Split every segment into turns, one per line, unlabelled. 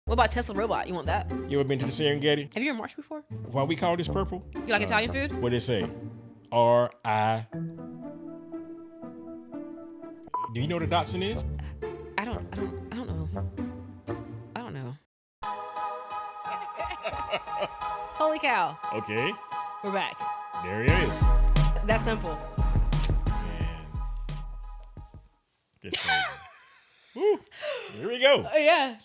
What about Tesla robot? You want that?
You ever been to the Serengeti?
Have you ever marched before?
Why we call this purple?
You like Italian food?
What they say? R-I. Do you know what a Datsun is?
I don't know. I don't know. Holy cow.
Okay,
We're back.
there it is.
That's simple.
Man. Just crazy. Woo. Here we go.
Yeah.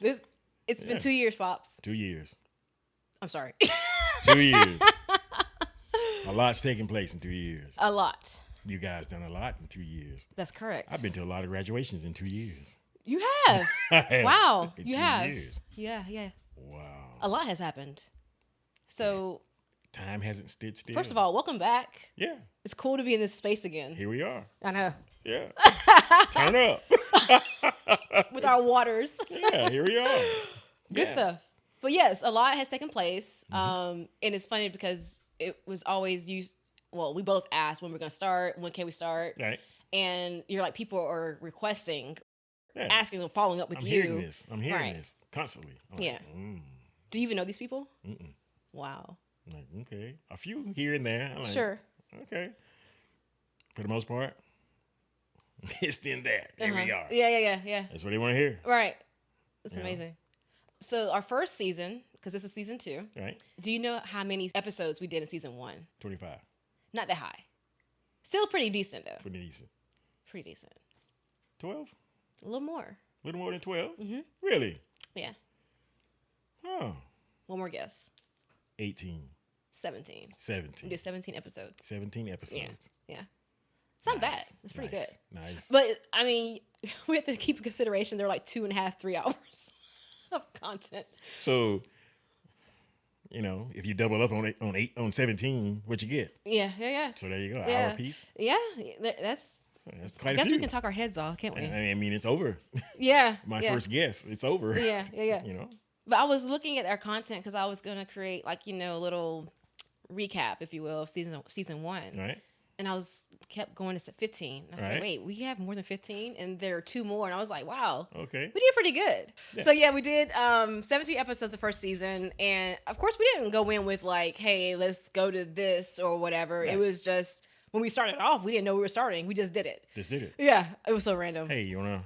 It's been 2 years, Pops.
2 years.
I'm sorry.
2 years. A lot's taken place in 2 years.
A lot.
You guys done a lot in 2 years.
That's correct.
I've been to a lot of graduations in 2 years.
You have. Wow.
In
You
2
have.
years.
Yeah.
Wow.
A lot has happened. So,
Time hasn't stood still.
first of all, welcome back.
Yeah.
It's cool to be in this space again.
Here we are.
I know.
Yeah. Turn up.
With our waters.
Yeah, here we are.
Good stuff. But yes, a lot has taken place. And it's funny because it was always used. Well, we both asked when we're going to start. When can we start?
Right.
And you're like, people are requesting,
Yeah.
asking and following up with
I'm
you.
I'm hearing
Right.
this constantly. I'm
Yeah.
Like,
Do you even know these people?
mm-mm.
Wow.
I'm like, okay. A few here and there. I'm like,
Sure.
Okay. For the most part, it's then that. There we are.
Yeah.
That's what they want to hear.
Right. It's
Yeah.
amazing. So our first season, because this is season 2,
Right?
do you know how many episodes we did in season 1?
25.
Not that high. Still pretty decent, though.
Pretty decent.
Pretty decent.
12?
A little more.
A little more than 12?
Mm-hmm.
Really?
Yeah.
Oh.
One more guess.
18.
17. We
17.
did 17 episodes.
17 episodes.
Yeah. It's not
Nice.
bad. It's pretty
Nice.
good.
Nice.
But, I mean, we have to keep in consideration they're like 2.5, 3 hours of content.
So, if you double up on 17, what you get?
Yeah.
So there you go.
Yeah.
Hour piece.
Yeah. That's
That's
I
quite a
guess
few.
we can talk our heads off, can't we?
I mean, it's over.
Yeah.
My
yeah.
first guess. It's over.
Yeah. But I was looking at our content because I was gonna create a little recap, if you will, of season 1.
Right.
And I kept going to 15. I said,
Right.
wait, we have more than 15, and there are 2 more. And I was like, wow,
Okay.
we did pretty good.
Yeah.
So yeah, we did 17 episodes the first season, and of course we didn't go in with like, hey, let's go to this or whatever.
Right.
It was just when we started off, we didn't know we were starting. We just did it.
Just did it.
Yeah, it was so random.
Hey, you want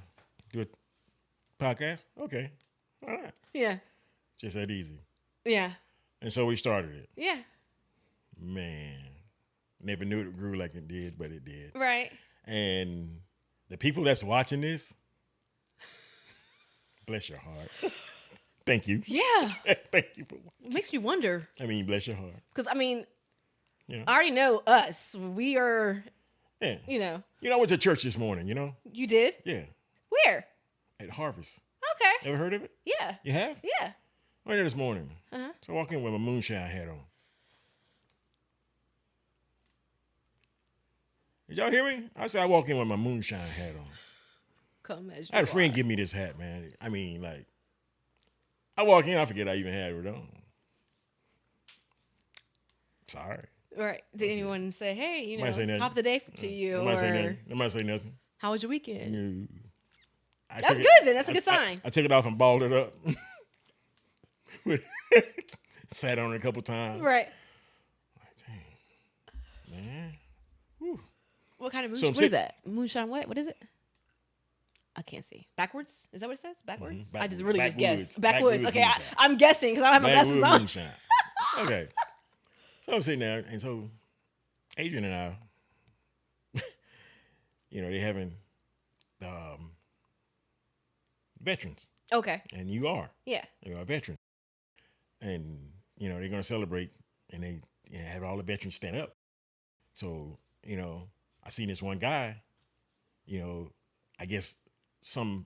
to do a podcast? Okay. All right.
Yeah,
Just that easy.
yeah,
And so we started it.
yeah.
Man. Never knew it grew like it did, but it did.
Right.
And the people that's watching this, bless your heart. Thank you.
Yeah,
Thank you for
it
watching.
makes me wonder
Bless your heart.
because I mean,
You know?
I already know us. We are,
Yeah.
you
I went to church this morning,
You did?
Yeah.
Where?
At Harvest.
Okay.
Ever heard of it?
Yeah.
You have?
Yeah.
I went there this morning.
Uh-huh.
So I walk in with my moonshine hat on. Did y'all hear me? I said I walk in with my moonshine hat on.
Come as you
I had a friend
are.
give me this hat, man. I mean, like, I walk in, I forget I even had it on. Sorry.
Right. Did anyone say, hey,
Nobody say nothing.
top of the day to you?
Nobody say
Or
nothing. Nobody say nothing.
how was your weekend?
No. I
That's
took
good then. That's a good
I-
sign.
I took it off and balled it up. Sat on it a couple times.
Right.
Like, dang. Man. Whew.
What kind of
So
moonshine?
I'm
What is
sit-
that? Moonshine what? What is it? I can't see. Backwards? Is that what it says? Backwards? I just really just
Backwoods.
guessed. Backwoods.
Backwoods
Okay,
moonshine.
I'm guessing because I don't have my glasses
Backwood
on.
moonshine. Okay. So I'm sitting there, and so Adrian and I, they're having veterans,
Okay.
and you are.
Yeah.
You are a veteran. And, they're going to celebrate, and they have all the veterans stand up. So, I seen this one guy, I guess some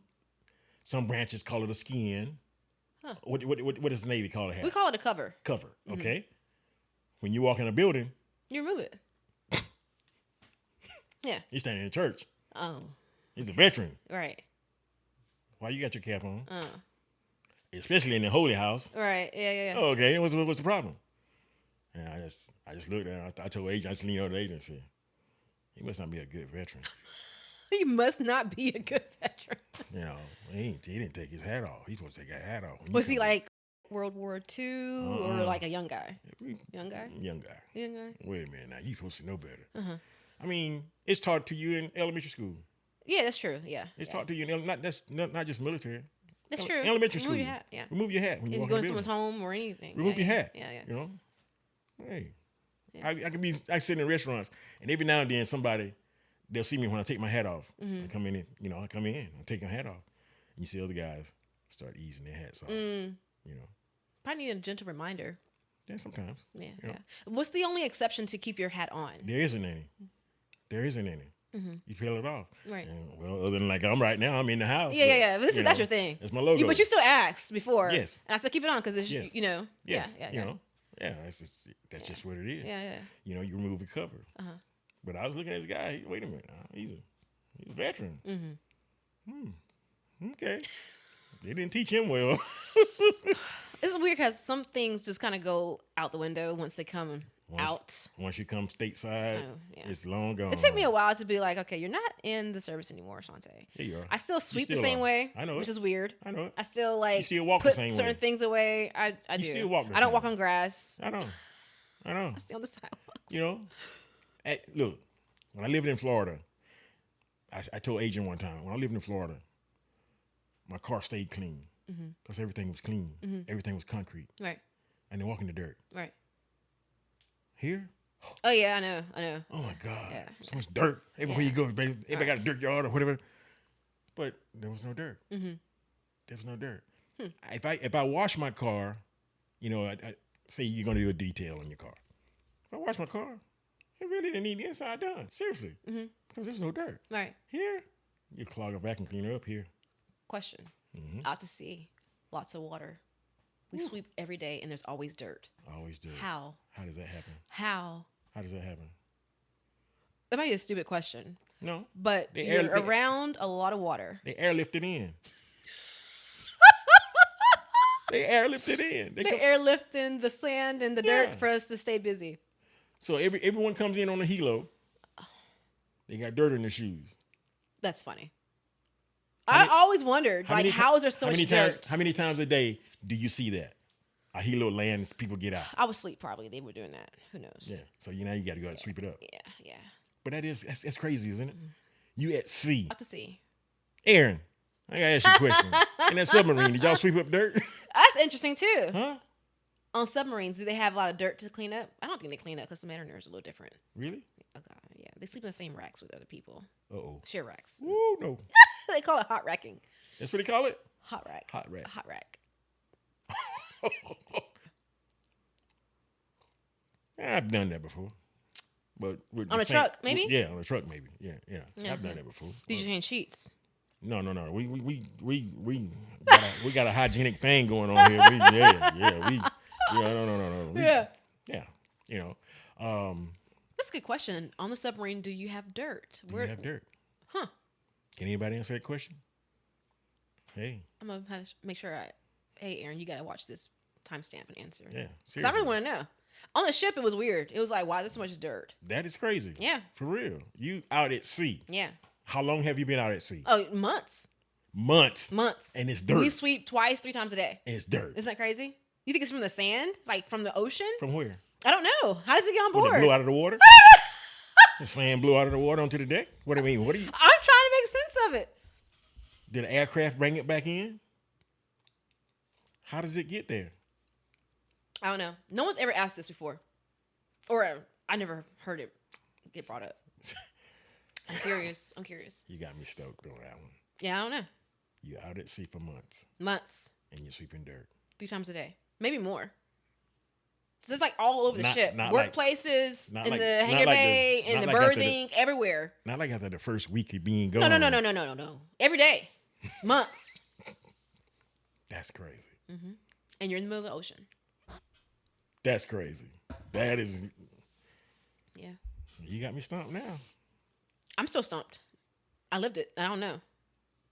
branches call it a skin.
Huh.
What does the Navy call it?
We call it a cover.
Cover, okay? When you walk in a building,
You remove it. Yeah.
you're standing in church.
Oh.
He's a veteran.
Right.
Why you got your cap on? Especially in the holy house.
Right. Yeah.
Oh, okay, what's the problem? And I just looked at him. I told Agent, I just leaned over to Agent and said, he must not be a good veteran.
He must not be a good veteran.
You know, he didn't take his hat off. He's supposed to take his hat off.
Was he like World War II or like a young guy? Young guy?
Young guy.
Young guy?
Wait a minute now. You supposed to know better. I mean, it's taught to you in elementary school.
Yeah, that's true. Yeah.
It's taught to you in not just military.
That's true.
Elementary school.
Remove your hat. Yeah.
Remove your hat when
if
you
go
walk
to
in the
someone's home or anything.
Remove your hat.
Yeah.
You know? Hey.
Yeah.
I sit in restaurants and every now and then they'll see me when I take my hat off. I come in, I take my hat off. And you see other guys start easing their hats off. You know.
Probably need a gentle reminder.
Yeah, sometimes.
Yeah,
you know.
What's the only exception to keep your hat on?
There isn't any. You peel it off.
Right.
And, well, other than like I'm right now, I'm in the house.
Yeah. But that's your thing.
That's my logo.
But you still asked before.
Yes.
And I still keep it on because it's,
Yes.
you know.
Yes.
Yeah.
You know. Yeah, that's just what it is.
Yeah.
You know, you remove the cover. But I was looking at this guy. Wait a minute. He's a veteran. Okay. They didn't teach him well.
It's weird because some things just kind of go out the window once they come out.
Once you come stateside,
So, yeah.
it's long gone.
It took me a while to be like, okay, you're not in the service anymore, Shante.
Here you are.
I still sweep
still
the same
are.
way.
I know
which
it.
is weird.
I know it.
I still like
You still walk the
put
same
certain
way.
things away. I do.
still walk the
I don't
same
walk
way.
on grass.
I know.
I stay on the sidewalks.
You know, look, when I lived in Florida, I told Agent one time, when I lived in Florida, my car stayed clean because everything was clean. Everything was concrete.
Right.
I didn't walk in the dirt.
Right.
Here?
Oh yeah, I know.
Oh my God.
Yeah.
So much dirt. Everywhere you go, baby. Everybody got a dirt yard or whatever. But there was no dirt. There was no dirt. If I wash my car, you know, I say you're going to do a detail on your car. If I wash my car, it really didn't need the inside done. Seriously. Because there's no dirt.
Right.
Here, you clog it back and clean it up here.
Question. Out to sea, lots of water. We sweep every day, and there's always dirt.
Always dirt.
How?
How does that happen?
How?
How does that happen?
That might be a stupid question.
No.
But you're around a lot of water.
They airlift it in. They airlift it in.
They're airlifting the sand and the dirt for us to stay busy.
So everyone comes in on a helo. They got dirt in their shoes.
That's funny. I always wondered, how is there so much dirt?
How many times a day do you see that? A helo lands, people get out.
I was asleep probably. They were doing that. Who knows?
Yeah. So you got to go out and sweep it up.
Yeah.
But that's crazy, isn't it? You at sea.
Out to sea.
Aaron, I got to ask you a question. In that submarine, did y'all sweep up dirt?
That's interesting too.
Huh?
On submarines, do they have a lot of dirt to clean up? I don't think they clean up because the mariners are a little different.
Really?
Oh God, yeah. They sleep in the same racks with other people.
Uh-oh.
Share racks.
Woo, no.
They call it hot racking.
That's what they call it?
Hot rack.
Hot rack.
Hot rack.
I've done that before. But
on a truck, maybe?
Yeah, on a truck, maybe. Yeah. I've done that before.
Did you change sheets?
No. We got a hygienic thing going on here. No. Yeah. You know.
That's a good question. On the submarine, do you have dirt?
Do you have dirt?
Huh.
Can anybody answer that question? Hey.
I'm gonna make sure hey Aaron, you gotta watch this timestamp and answer.
Yeah.
Because I really want to know. On the ship, it was weird. It was like, why is there so much dirt?
That is crazy.
Yeah.
For real. You out at sea.
Yeah.
How long have you been out at sea?
Oh, months.
Months. And it's dirt.
We sweep 3 times a day.
And it's dirt.
Isn't that crazy? You think it's from the sand? Like from the ocean?
From where?
I don't know. How does it get on board?
It blew out of the water? The sand blew out of the water onto the deck? What do you mean?
I'm trying to make sense of it.
Did an aircraft bring it back in? How does it get there?
I don't know. No one's ever asked this before. Or I never heard it get brought up. I'm curious.
You got me stoked on that one.
Yeah, I don't know.
You're out at sea for months.
Months.
And you're sweeping dirt.
3 times a day. Maybe more. So it's like all over the ship.
Not
Workplaces,
like,
in the hangar bay, in the berthing, everywhere.
Not like after the first week of being gone.
No. Every day. Months.
That's crazy.
Mm-hmm. And you're in the middle of the ocean.
That's crazy. That is.
Yeah.
You got me stumped now.
I'm still stumped. I lived it. I don't know.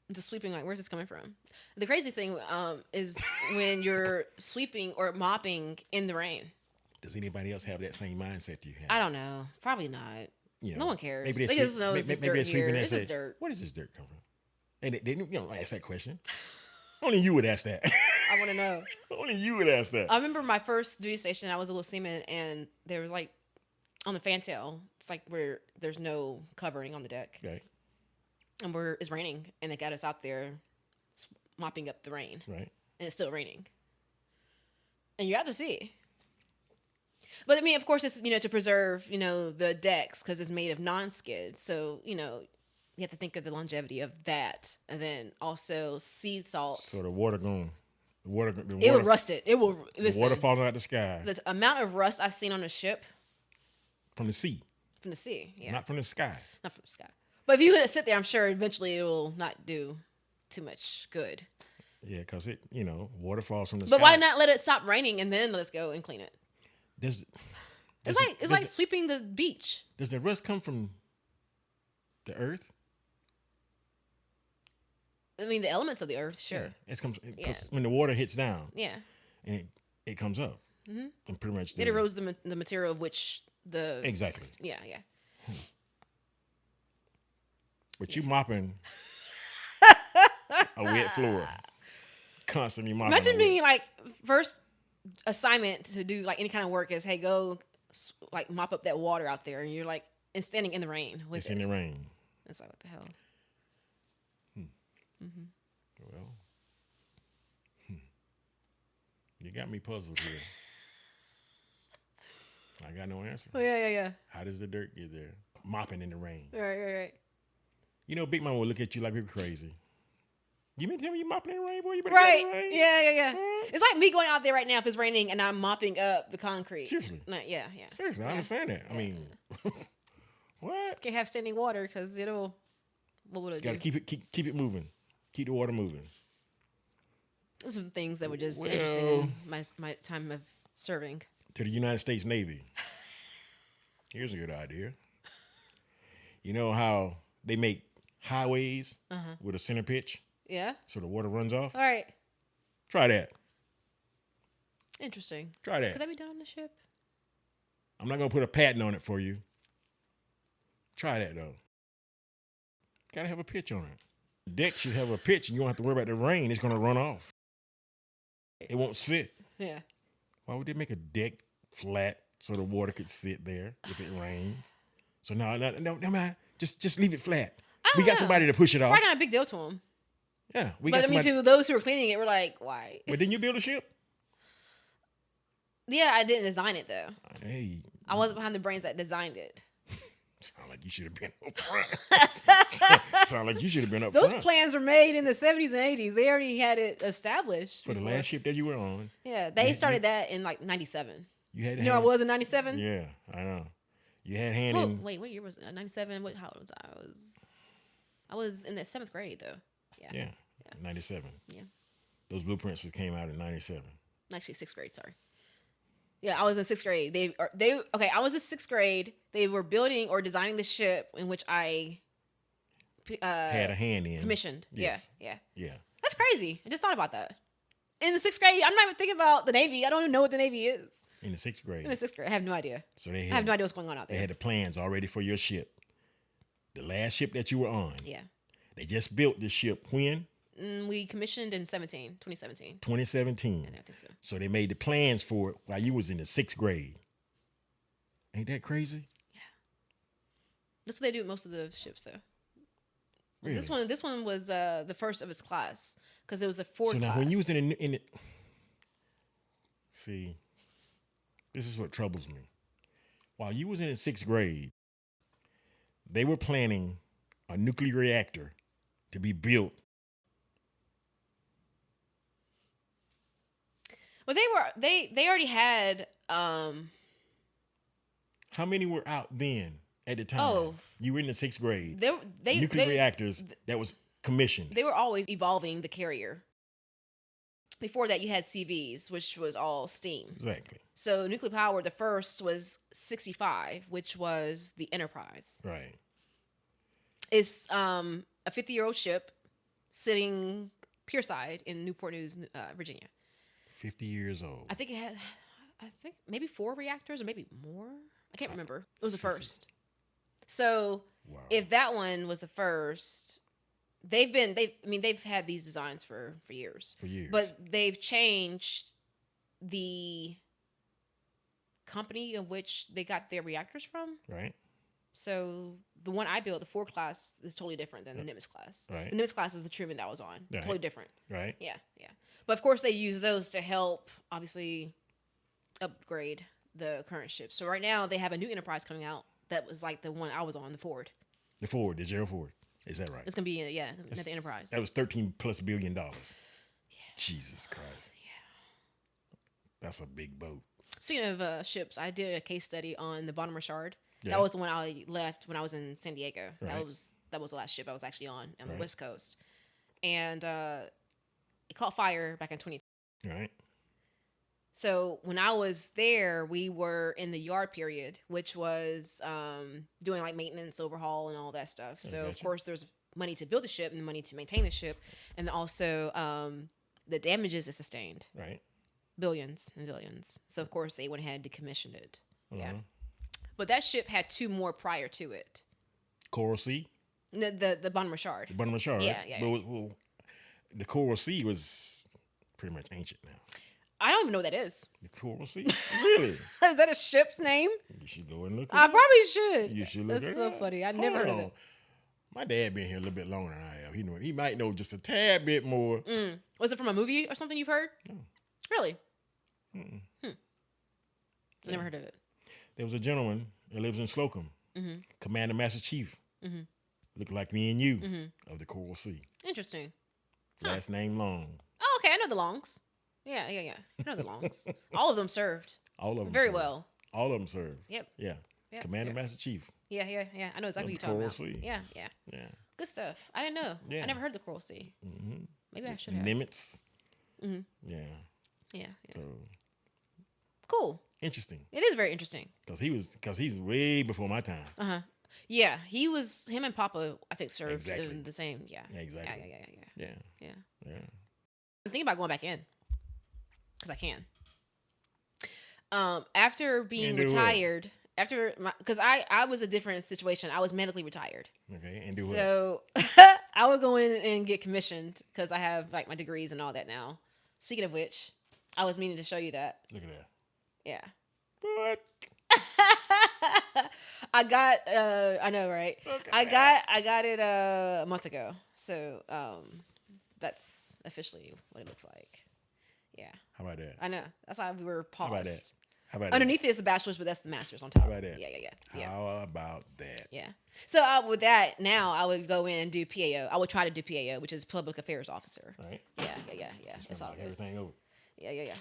I'm just sweeping like, where's this coming from? The crazy thing is when you're sweeping or mopping in the rain.
Does anybody else have that same mindset you have?
I don't know. Probably not.
you know,
No one cares.
maybe
They just know it's just dirt here.
and
It's
say,
just dirt.
"Where does this dirt come from?" And they don't ask that question. Only you would ask that.
I want to know.
Only you would ask that.
I remember my first duty station. I was a little seaman, and there was like on the fantail. It's like where there's no covering on the deck,
Right.
and it's raining, and they got us out there mopping up the rain,
Right.
and it's still raining, and you're out to sea. But I mean, of course, it's to preserve the decks because it's made of non-skid, so you have to think of the longevity of that, and then also sea salt.
So the water going,
it will rust it. It will. Listen,
the water falling out the sky.
The amount of rust I've seen on a ship
From the sea.
from the sea, yeah,
Not from the sky.
not from the sky. But if you let it sit there, I'm sure eventually it will not do too much good.
Yeah, because water falls from the sky.
But why not let it stop raining and then let us go and clean it? It's like sweeping the beach.
Does the rust come from the earth?
I mean, the elements of the earth, sure.
Yeah, it comes when the water hits down.
Yeah.
And it comes up. Mm-hmm. And pretty much
it erodes the material of which the
exactly.
Yeah.
But you mopping a wet floor, constantly mopping.
Imagine being like first assignment to do like any kind of work is, hey, go like mop up that water out there, and you're like and standing in the rain with
in the rain.
It's like, what the hell?
Mm-hmm. Well, you got me puzzled here. I got no answer.
Oh yeah.
How does the dirt get there? Mopping in the rain.
Right.
Big mama will look at you like you're crazy. You mean tell me you mopping in the rain, boy? You better
right.
get in the rain.
Yeah. It's like me going out there right now if it's raining and I'm mopping up the concrete.
Seriously.
Yeah.
Seriously, I understand that. I mean, what?
Can't have standing water because it'll. What would it do?
Got to keep it moving. Keep the water moving.
Some things that were just interesting in my time of serving.
To the United States Navy. Here's a good idea. You know how they make highways with a center pitch?
Yeah.
So the water runs off?
All right.
Try that.
Interesting.
Try that.
Could that be done on the ship?
I'm not going to put a patent on it for you. Try that, though. Got to have a pitch on it. Deck should have a pitch, and you don't have to worry about the rain. It's going to run off. It won't sit.
Yeah.
Why would they make a deck flat so the water could sit there if it rains? So no, man. Just leave it flat. We got somebody to push it off.
Probably not a big deal to them.
Yeah,
to those who were cleaning it, we're like, why?
But didn't you build a ship?
Yeah, I didn't design it though.
Hey,
I wasn't behind the brains that designed it.
Sound like you should have been up front. Sound like you should have been up
front.
Those
plans were made in the 70s and 80s. They already had it established.
For the last ship that you were on.
Yeah, they started that in like 97.
You had.
I was in 97?
Yeah, I know. You had hand in.
Wait, what year was it? 97? How old was I? I was in the 7th grade though.
Yeah. 97.
Yeah.
Those blueprints came out in 97.
Actually, 6th grade. Sorry. Yeah, I was in 6th grade. I was in 6th grade. They were building or designing the ship in which I
had a hand in.
Commissioned.
Yes.
Yeah.
That's
crazy. I just thought about that. In the 6th grade, I'm not even thinking about the Navy. I don't even know what the Navy is.
In the 6th grade.
In the 6th grade, I have no idea.
So
I have no idea what's going on out there.
They had the plans already for your ship. The last ship that you were on.
Yeah.
They just built the ship when?
We commissioned in 2017.
2017.
I think so.
So they made the plans for it while you was in the 6th grade. Ain't that crazy?
Yeah. That's what they do with most of the ships, though.
Really?
This one was the first of its class because it was the Ford class.
So now when you was in it, see, this is what troubles me. While you was in the 6th grade, they were planning a nuclear reactor to be built.
Well, they already had.
How many were out then at the time?
Oh,
you were in the 6th grade.
Nuclear
reactors that was commissioned.
They were always evolving the carrier. Before that, you had CVs, which was all steam.
Exactly.
So nuclear power, the first was 65, which was the Enterprise.
Right.
It's a 50-year-old ship sitting pierside in Newport News, Virginia.
50 years old.
I think it had, maybe 4 reactors or maybe more. I can't remember. It was the first. So
Wow.
if that one was the first, they've had these designs for years.
For years.
But they've changed the company of which they got their reactors from.
Right.
So the one I built, the Ford class, is totally different than the Nimitz class.
Right.
The Nimitz class is the Truman that was on.
Right.
Totally different.
Right.
Yeah, yeah. But of course, they use those to help, obviously, upgrade the current ships. So right now, they have a new Enterprise coming out that was like the one I was on, the Ford.
The Ford, the Gerald Ford. Is that right?
It's gonna be the Enterprise.
That was $13+ billion. Yeah. Jesus Christ.
Yeah.
That's a big boat.
Speaking of ships, I did a case study on the Bonner Richard.
Yeah.
That was the one I left when I was in San Diego.
Right.
That was the last ship I was actually on
Right.
the West Coast, and it caught fire back in 20.
Right.
So when I was there, we were in the yard period, which was doing like maintenance, overhaul, and all that stuff. So of course, there's money to build the ship and money to maintain the ship, and also the damages it sustained.
Right.
Billions and billions. So of course, they went ahead and decommissioned it.
Uh-huh.
Yeah. But that ship had two more prior to it.
Coral Sea.
No, the Bonner Richard.
The Bonner Richard.
Yeah,
right?
yeah.
But the Coral Sea was pretty much ancient now.
I don't even know what that is.
The Coral Sea. Really?
Is that a ship's name?
You should go and look.
I probably should.
You should look.
That's
it
so
up.
funny. I never heard of it.
My dad been here a little bit longer than I have. He might know just a tad bit more.
Was it from a movie or something you've heard?
No.
Really?
Mm-mm.
I never heard of it.
There was a gentleman that lives in Slocum, Commander Master Chief. Looked like me and you of the Coral Sea.
Interesting.
Last name Long.
Oh, okay. I know the Longs. Yeah. I know the Longs. All of them served.
All of them
very
served.
well.
All of them served.
Yep.
Yeah.
Yep.
Commander
Yep.
Master Chief.
Yeah. I know exactly what you're
Coral
talking about.
Sea.
Yeah.
Yeah.
Good stuff. I didn't know.
Yeah.
I never heard the Coral Sea.
Mm-hmm.
Maybe I should have.
Nimitz. Yeah.
Yeah.
So
Cool.
interesting.
It is very interesting.
Because he's way before my time.
Yeah, him and Papa, I think, served
Exactly.
in the same. Yeah.
Exactly.
Yeah.
Yeah.
I'm thinking about going back in because I can. After being retired, because I was a different situation. I was medically retired.
Okay, and do what?
So I would go in and get commissioned because I have like my degrees and all that now. Speaking of which, I was meaning to show you that.
Look at that.
Yeah.
What?
I got I know, right? I got it a month ago. So that's officially what it looks like. Yeah.
How about that?
I know. That's why we were paused.
How about that? How about
Underneath
that?
it is the bachelor's, but that's the master's on top.
How about that?
Yeah.
How about that?
Yeah. So with that, now I would go in and do PAO. I would try to do PAO, which is Public Affairs Officer.
Right.
Yeah. It's all
Like
good.
everything over.
Yeah.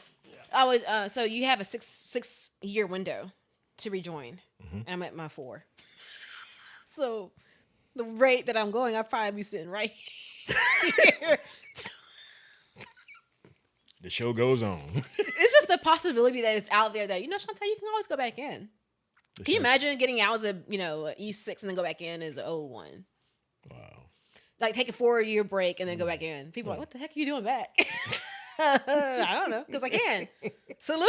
I would. So you have a six year window to rejoin, and I'm at my 4. So the rate that I'm going, I'll probably be sitting right here.
The show goes on.
It's just the possibility that it's out there that Chantel, you can always go back in. Can you imagine getting out as a E6 and then go back in as an O1?
Wow.
Like take a 4-year break and then go back in. People are like, what the heck are you doing back? I don't know, because I can. Salute.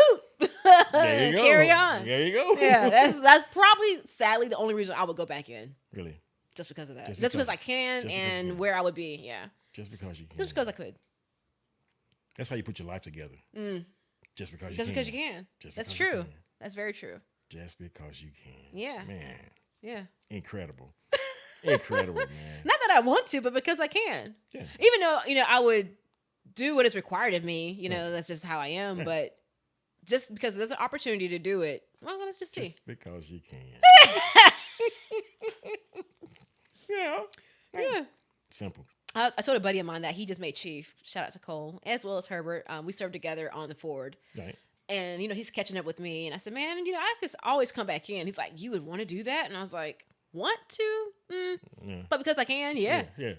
There you go.
Carry on.
There you go.
Yeah, that's probably sadly the only reason I would go back in.
Really?
Just because of that.
Just
Just because
because.
I can
Just because
and
you can.
where I would be. Yeah.
Just because you can.
Just because I could.
That's how you put your life together. Just because you
Just
can.
because you can.
Just
That's
because you
true.
can.
That's very true.
Just because you can.
Yeah.
Man.
Yeah.
Incredible. Incredible, man.
Not that I want to, but because I can.
Yeah.
Even though, I would do what is required of me,
Right.
that's just how I am.
Yeah.
But just because there's an opportunity to do it, well, let's just see.
Just because you can. Yeah.
Yeah.
Simple.
I told a buddy of mine that he just made chief. Shout out to Cole, as well as Herbert. We served together on the Ford.
Right.
And, he's catching up with me. And I said, man, I could always come back in. He's like, you would want to do that? And I was like, want to?
Yeah.
But because I can, yeah.
Yeah.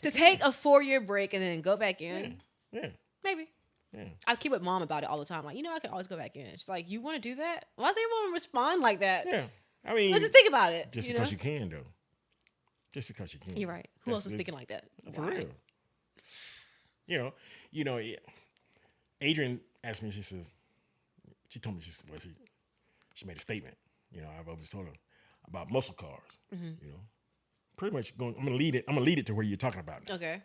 To take a 4-year break and then go back in,
Yeah.
maybe.
Yeah.
I keep with mom about it all the time. Like, I could always go back in. She's like, you want to do that? Why does everyone respond like that?
Yeah. I mean,
Just think about it.
just because you can, though. Just because you can.
You're right. Who else is thinking like that?
For
Why?
real. Adrian asked me, she told me, she made a statement. I've always told her, about muscle cars. You know, pretty much going. I'm gonna lead it to where you're talking about now.
Okay.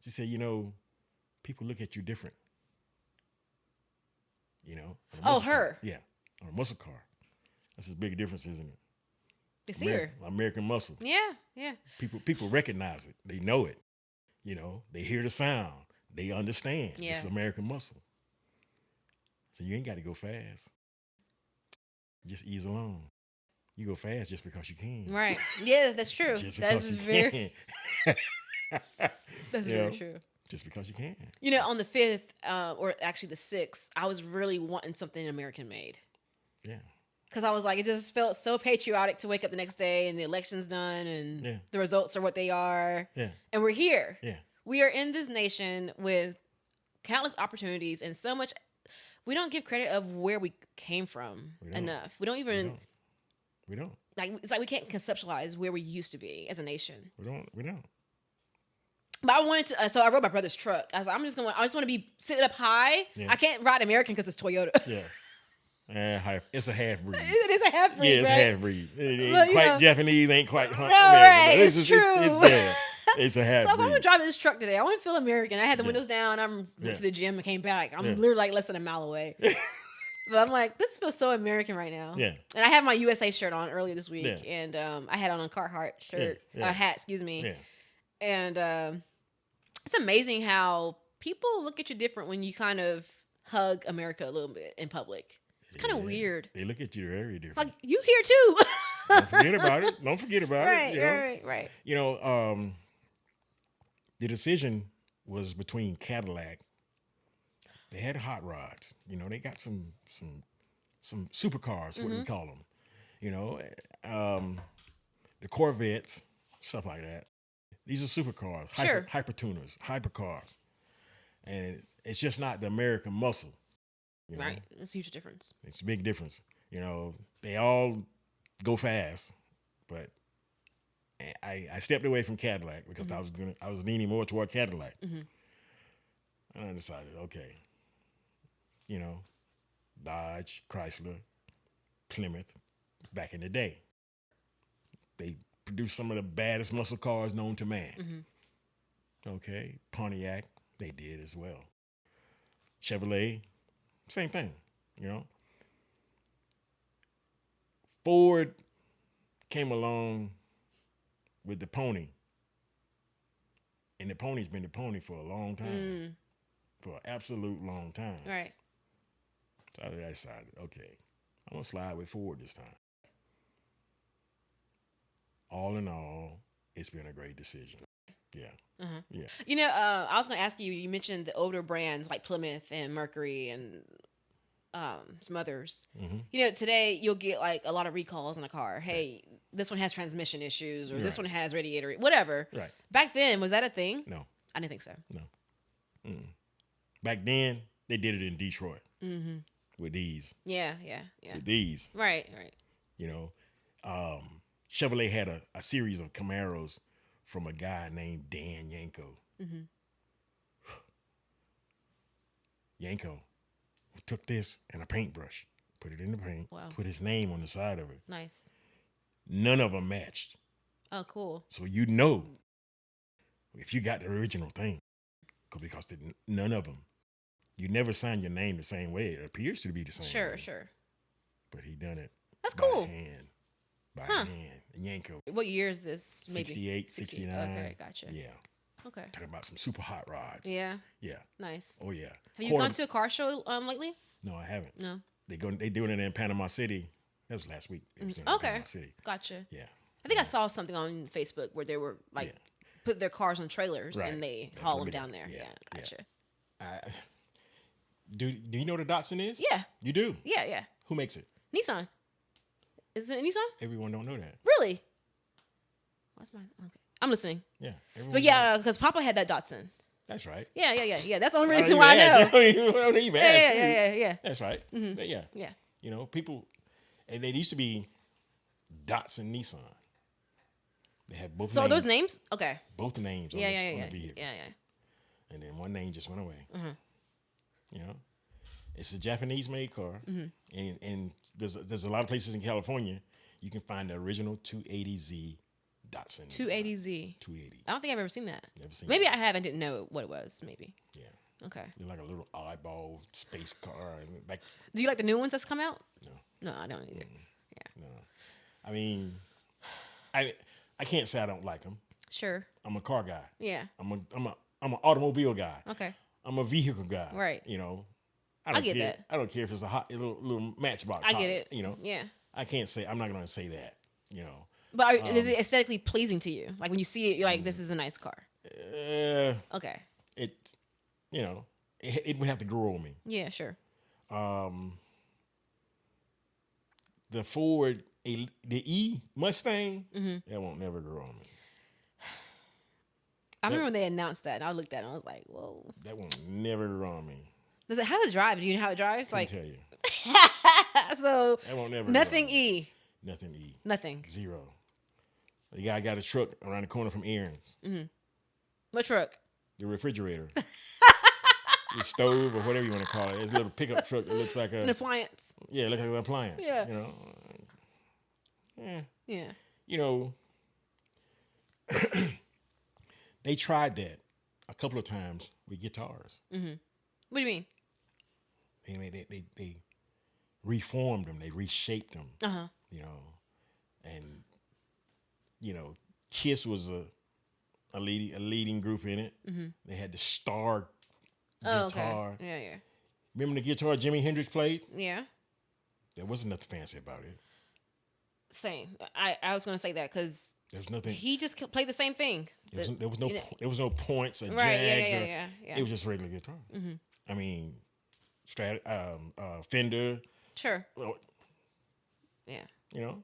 She said, you know, people look at you different. You know. On a
Oh,
muscle car.
her.
Yeah, on a muscle car. That's a big difference, isn't it?
It's here.
American muscle.
Yeah, yeah.
People recognize it. They know it. You know, they hear the sound. They understand.
Yeah.
This is American muscle. So you ain't got to go fast. Just ease along. You go fast just because you can.
Right. Yeah, that's true.
Just
That's
because you
very.
can.
That's
You
very
know?
true.
Just because you can.
You know, on the 5th, or actually the 6th, I was really wanting something American made.
Yeah.
Because I was like, it just felt so patriotic to wake up the next day and the election's done and the results are what they are.
Yeah.
And we're here.
Yeah.
We are in this nation with countless opportunities and so much. We don't give credit of where we came from enough. We don't even.
We don't.
Like, it's like we can't conceptualize where we used to be as a nation.
We don't.
But I wanted to, so I rode my brother's truck. I was like, I just want to be sitting up high.
Yeah.
I can't ride American because it's Toyota.
Yeah. It's a half breed.
It is a half breed.
Yeah, it's
right?
a half breed. It ain't
Well,
quite Japanese, ain't quite
No,
American.
right,
But
it's true.
It's there. It's a half
So I was like, I'm
breed.
gonna drive this truck today. I want to feel American. I had the
Yeah.
windows down. I went
Yeah.
to the gym and came back. I'm
Yeah.
literally like less than a mile away. But I'm like, this feels so American right now.
Yeah.
And I had my USA shirt on earlier this week,
Yeah.
and I had on a Carhartt shirt,
Yeah.
hat, excuse me.
Yeah.
And it's amazing how people look at you different when you kind of hug America a little bit in public. It's kind of weird.
They look at you very different.
Like, you here too.
Don't forget about it. Don't forget about
Right,
it. You know?
right.
You know, the decision was between Cadillac. They had hot rods. You know, they got some supercars, what we call them. You know, the Corvettes, stuff like that. These are supercars, hyper tuners, hypercars, and it's just not the American muscle. You know?
Right. It's a huge difference.
It's a big difference. You know, they all go fast, but I stepped away from Cadillac because I was leaning more toward Cadillac, and I decided, okay, you know, Dodge, Chrysler, Plymouth, back in the day, they produced some of the baddest muscle cars known to man. Okay, Pontiac, they did as well. Chevrolet, same thing, you know. Ford came along with the Pony. And the Pony's been the Pony for a long time. For an absolute long time.
Right.
So I decided, okay, I'm going to slide with Ford this time. All in all, it's been a great decision. Yeah. Yeah.
You know, I was going to ask you, you mentioned the older brands like Plymouth and Mercury and some others. You know, today you'll get like a lot of recalls on a car. Hey, this one has transmission issues, or this one has radiator, whatever.
Right.
Back then, was that a thing?
No.
I didn't think so.
No. Back then, they did it in Detroit. With these.
Yeah.
With these.
Right.
You know, Chevrolet had a series of Camaros from a guy named Dan Yanko. Yanko took this and a paintbrush, put it in the paint, put his name on the side of it.
Nice.
None of them matched.
Oh, cool.
So you know if you got the original thing, because none of them. You never sign your name the same way. It appears to be the same way.
Sure.
But he done it.
That's
by
cool.
hand. By hand. Yanko.
What year is this? Maybe
68, 69.
Okay, gotcha.
Yeah.
Okay.
Talking about some super hot rods.
Yeah.
Yeah.
Nice.
Oh yeah.
Have you gone to a car show lately?
No, I haven't.
No.
They doing it in Panama City. That was last week. It was in
Okay.
Panama City.
Gotcha.
Yeah.
I think I saw something on Facebook where they were like put their cars on trailers and they haul them down there. Yeah. Gotcha.
Do you know what a Datsun is?
Yeah.
You do?
Yeah.
Who makes it?
Nissan. Is it a Nissan?
Everyone don't know that.
Really? What's my okay? I'm listening.
Yeah.
But yeah, because Papa had that Datsun.
That's right.
Yeah. That's the only reason why I know.
I don't even ask you.
Yeah.
That's right. But yeah. You know, people, and they used to be Datsun Nissan. They have both
So
names.
are those names? Okay.
Both the names on
Yeah.
the vehicle.
Yeah.
And then one name just went away. You know? It's a Japanese made car, and there's a lot of places in California you can find the original 280Z Datsun.
280Z.
280.
I don't think I've ever seen that.
Never seen
Maybe
that.
I have and didn't know what it was. Maybe.
Yeah.
Okay.
They're like a little oddball space car. Like,
Do you like the new ones that's come out?
no,
No, I don't either.
no. I mean, I can't say I don't like them.
Sure.
I'm a car guy.
Yeah.
I'm an automobile guy.
Okay.
I'm a vehicle guy.
Right.
You know,
I
don't
get
care.
that.
I don't care if it's a little matchbox.
I get it.
You know.
Yeah.
I can't say. I'm not going to say that. You know.
But is it aesthetically pleasing to you? Like when you see it, you're like, this is a nice car. Okay.
It, you know, it would have to grow on me.
Yeah, sure.
The Ford, the E Mustang, that won't never grow on me.
I remember when they announced that, and I looked at it and I was like, whoa.
That won't never grow on me.
How does it drive? Do you know how it drives?
I tell you.
So,
That won't never
nothing
grow on me.
E.
Nothing E.
Nothing.
Zero. The guy got a truck around the corner from Aaron's.
What truck?
The refrigerator. The stove or whatever you want to call it. It's a little pickup truck that looks like
An appliance.
yeah, looks like an appliance.
Yeah.
You know.
Yeah.
You know, they tried that a couple of times with guitars.
What do you mean?
They reformed them. They reshaped them.
Uh-huh.
You know, and you know, Kiss was a leading group in it. They had the Star guitar.
Okay. Yeah, yeah.
Remember the guitar Jimi Hendrix played?
Yeah.
There wasn't nothing fancy about it.
Same. I was going to say that because
There was nothing.
he just played the same thing.
There was no points or
Right,
jags.
yeah.
It was just regular guitar. I mean, Fender.
Sure.
Well,
Yeah.
you know,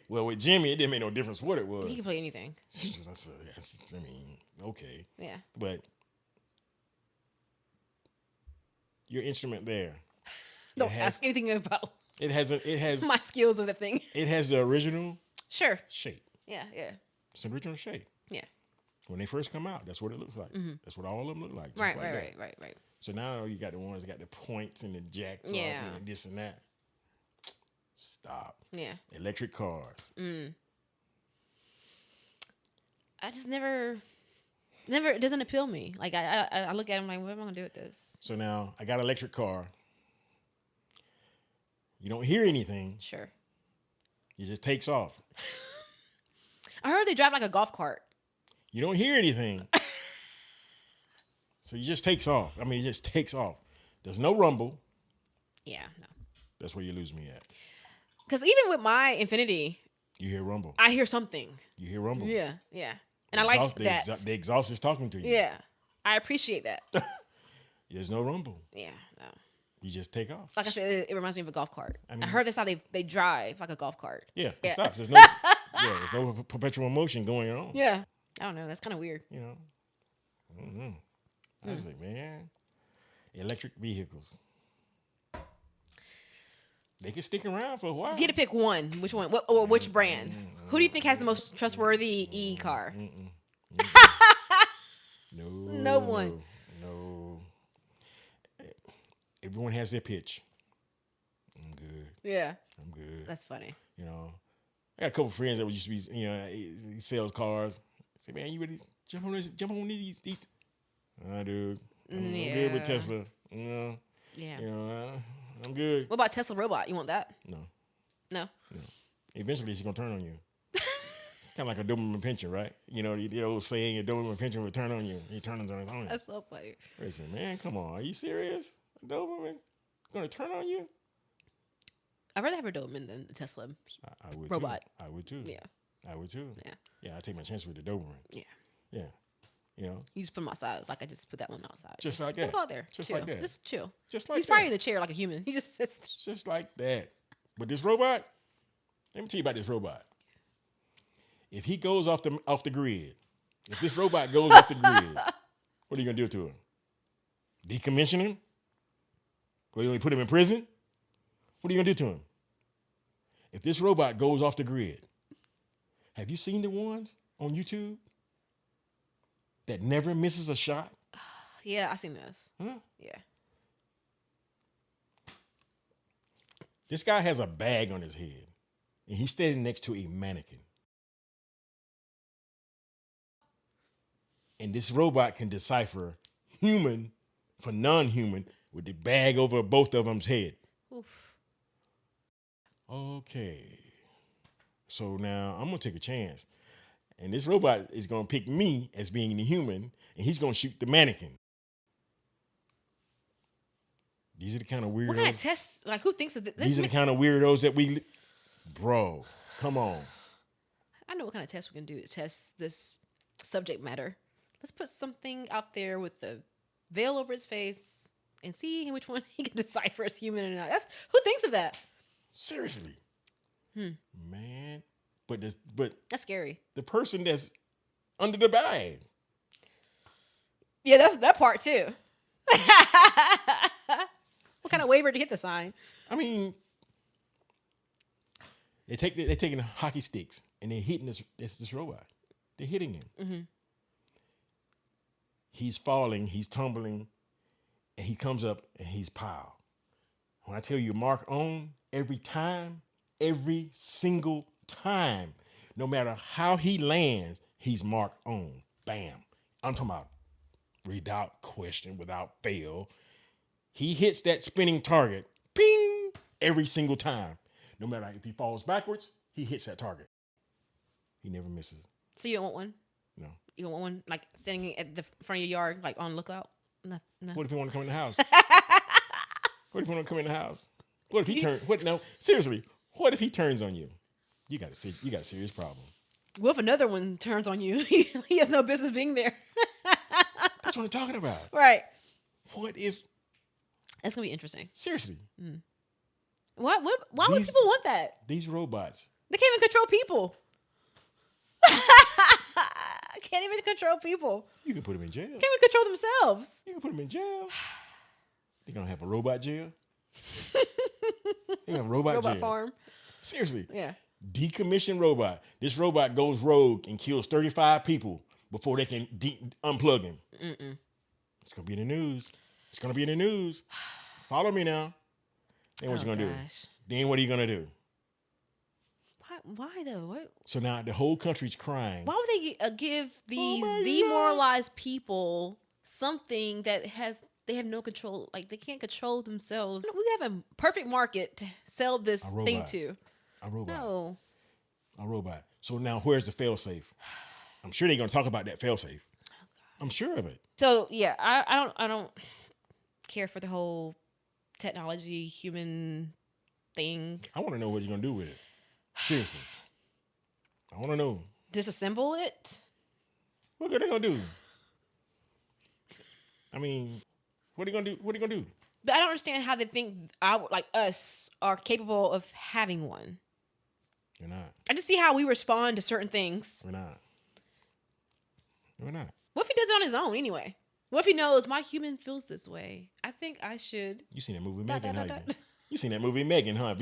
well with Jimmy, it didn't make no difference what it was.
He can play anything.
I mean, okay,
Yeah.
but your instrument there.
Don't ask anything about
It has
my skills of the thing.
It has the original
Sure.
shape.
Yeah, yeah.
It's the original shape.
Yeah.
When they first come out, that's what it looks like. That's what all of them look like. Just
Right,
like that.
right.
So now you got the ones that got the points and the jacks off and this and that. Stop.
Yeah.
Electric cars.
I just never, it doesn't appeal me. Like I look at him like, what am I gonna do with this?
So now I got an electric car. You don't hear anything.
Sure.
It just takes off.
I heard they drive like a golf cart.
You don't hear anything. So it just takes off. I mean, it just takes off. There's no rumble.
Yeah, no.
That's where you lose me at.
Because even with my Infinity,
You hear rumble.
I hear something.
You hear rumble.
Yeah. And I like that.
The exhaust is talking to you.
Yeah. I appreciate that.
There's no rumble.
Yeah, no.
You just take off.
Like I said, it reminds me of a golf cart. I
mean-
heard that's how they drive, like a golf cart.
Yeah, it
Yeah.
stops. There's no perpetual motion going on.
Yeah. I don't know. That's kind of weird.
You know. I don't know. I was like, man, electric vehicles. They can stick around for a while.
If you had to pick one, which one? Or which brand? Who do you think has the most trustworthy e-car?
No.
No one.
No. Everyone has their pitch. I'm good.
Yeah.
I'm good.
That's funny.
You know, I got a couple friends that used to be, you know, he sells cars. Say, man, you ready to jump on these? Dude, I'm good with Tesla. You know,
Yeah.
I'm good.
What about Tesla robot? You want that?
No.
No.
Eventually, she's gonna turn on you. It's kind of like a Doberman Pinscher, right? You know, the old saying, a Doberman Pinscher will turn on you. He turns on you.
That's so funny.
Listen, man, come on. Are you serious? A Doberman gonna turn on you?
I'd rather have a Doberman than a Tesla
I would
robot.
too. I would too.
Yeah.
I would too.
Yeah.
Yeah, I take my chance with the Doberman.
Yeah.
Yeah. You know,
You just put him outside. Like I just put that one outside.
Just like
Just
that.
go out there.
Just
chill.
like that.
Just chill.
just like
He's
that.
probably in the chair like a human. He just sits.
It's just like that. But this robot, let me tell you about this robot. If he goes off the grid, if this robot goes off the grid, what are you gonna do to him? Decommission him? Or you gonna put him in prison? What are you gonna do to him? If this robot goes off the grid, have you seen the ones on YouTube that never misses a shot?
Yeah, I seen this.
Huh?
Yeah.
This guy has a bag on his head, and he's standing next to a mannequin. And this robot can decipher human for non-human with the bag over both of them's head.
Oof.
Okay. So now I'm gonna take a chance. And this robot is gonna pick me as being the human, and he's gonna shoot the mannequin. These are the kind of weirdos.
What kind of tests? Like, who thinks of this?
These are the kind of weirdos that bro, come on.
I know what kind of test we can do to test this subject matter. Let's put something out there with the veil over his face and see which one he can decipher as human or not. Who thinks of that?
Seriously. Man. But
that's scary.
The person that's under the bag.
Yeah, that's that part too. What kind of waiver to hit the sign?
I mean, they're taking hockey sticks and they're hitting this robot. They're hitting him.
Mm-hmm.
He's falling, he's tumbling, and he comes up and he's pow. When I tell you mark on every time, every single time, no matter how he lands, he's marked on. Bam. I'm talking about without question, without fail. He hits that spinning target, ping, every single time. No matter if he falls backwards, he hits that target. He never misses.
So you don't want one?
No.
You don't want one like standing at the front of your yard, like on lookout? No.
What if he want to come in the house? What if he want to come in the house? What if he turns? What? No, seriously. What if he turns on you? You got a serious problem.
What if another one turns on you? He has no business being there.
That's what I'm talking about.
Right.
What if?
That's gonna be interesting.
Seriously.
Why would people want that?
These robots.
They can't even control people. Can't even control people.
You can put them in jail.
Can't even control themselves.
You can put them in jail. They're gonna have a robot jail. They're gonna have a robot jail.
Farm.
Seriously.
Yeah.
Decommissioned robot. This robot goes rogue and kills 35 people before they can unplug him. It's gonna be in the news. It's gonna be in the news. Follow me now. Then what you gonna do? Then what are you gonna do?
Why though? What?
So now the whole country's crying.
Why would they give these demoralized people something that they have no control? Like they can't control themselves. We have a perfect market to sell this thing to.
A robot.
No.
A robot. So now where's the failsafe? I'm sure they're gonna talk about that failsafe. I'm sure of it.
So yeah, I don't care for the whole technology human thing.
I want to know what you're gonna do with it. Seriously. I want to know.
Disassemble it?
What are they gonna do? I mean, what are you gonna do? What are you gonna do?
But I don't understand how they think us are capable of having one.
You're not.
I just see how we respond to certain things.
We're not. We're not.
What if he does it on his own anyway? What if he knows my human feels this way? I think I should.
You seen that movie Megan, huh? You seen that movie Megan, huh?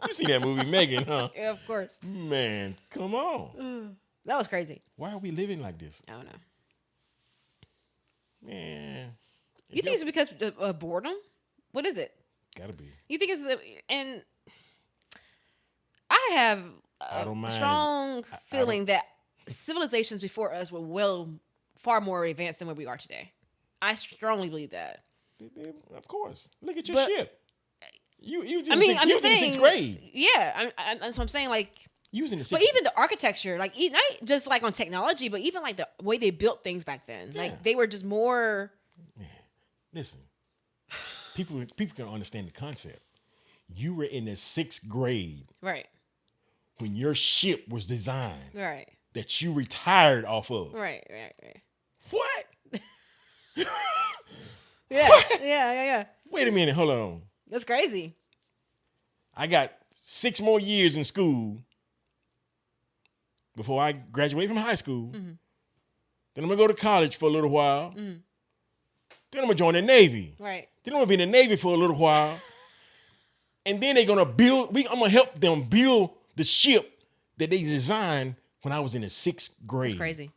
You seen that movie Megan, huh?
Yeah, of course.
Man, come on.
That was crazy.
Why are we living like this?
I don't know.
Man.
You think it's because of boredom? What is it?
Gotta be.
You think it's and I have a strong feeling that civilizations before us were far more advanced than where we are today. I strongly believe that.
Of course. Look at your ship. You was
I'm just saying,
in 6th grade.
Yeah, that's what I'm saying. Like,
you was in the 6th
but even the architecture, like not just like on technology, but even like the way they built things back then, like they were just more.
Man, listen, people can understand the concept. You were in the 6th grade,
right,
when your ship was designed,
right,
that you retired off of,
right.
What?
Yeah.
Wait a minute, hold on.
That's crazy.
I got 6 more years in school before I graduate from high school.
Mm-hmm.
Then I'm going to go to college for a little while.
Mm-hmm.
Then I'm going to join the Navy.
Right.
Then I'm going to be in the Navy for a little while. And then they're going to I'm going to help them build the ship that they designed when I was in the 6th grade.
That's crazy.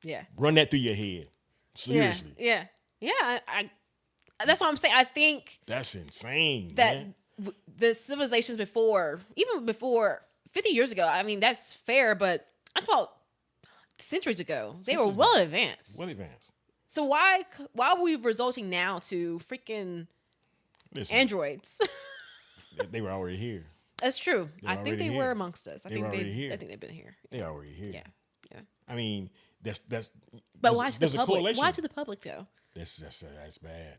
Yeah.
Run that through your head. Seriously.
Yeah. That's what I'm saying. I think
That's insane,
that
man.
the civilizations before, even before 50 years ago, I mean, that's fair, but I thought centuries ago, they were well advanced.
Well advanced.
So why are we resorting now to freaking
Listen,
androids?
they were already here.
That's true.
They're
I think
already
they
here.
were amongst us.
They were already here.
I think they've been here.
They already here.
Yeah. Yeah.
I mean, that's.
But why to the
there's a
public?
correlation.
Why to the public though?
That's bad. That's bad.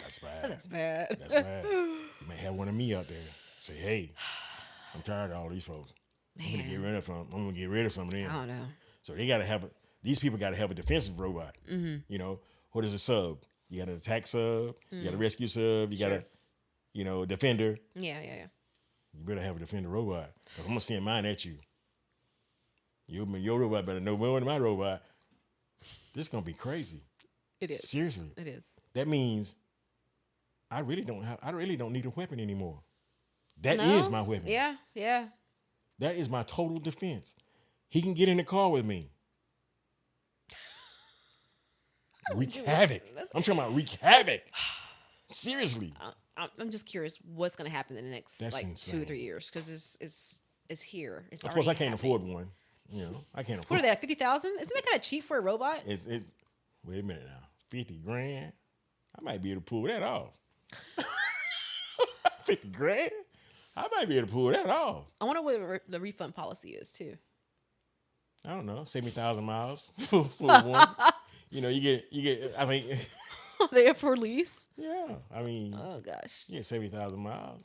That's bad.
That's bad. You may have one of me out there say, "Hey, I'm tired of all these folks. I'm gonna get rid of some. I'm gonna get rid of some of them."
I don't know.
So they gotta have these people gotta have a defensive robot. Mm-hmm. You know, what is a sub? You got an attack sub. You got a rescue sub. You got a, defender.
Yeah.
You better have a defender robot. If I'm gonna send mine at you. Your robot better know more than my robot. This is gonna be crazy.
It is.
Seriously.
It is.
That means I really don't need a weapon anymore. That is my weapon.
Yeah.
That is my total defense. He can get in the car with me. Wreak havoc. I'm talking about wreak havoc. Seriously.
I'm just curious what's going to happen in the next
insane.
2 or 3 years because it's here. It's
of course, I can't
happening.
afford one. I can't
What
afford.
are they at 50,000? Isn't that kind of cheap for a robot?
It's. Wait a minute now. 50 grand. I might be able to pull that off. 50 grand. I might be able to pull that off.
I wonder what the refund policy is too.
I don't know. 70,000 miles for one. You get. I mean.
They have for lease.
Yeah, I mean.
Oh gosh.
You get 70,000 miles.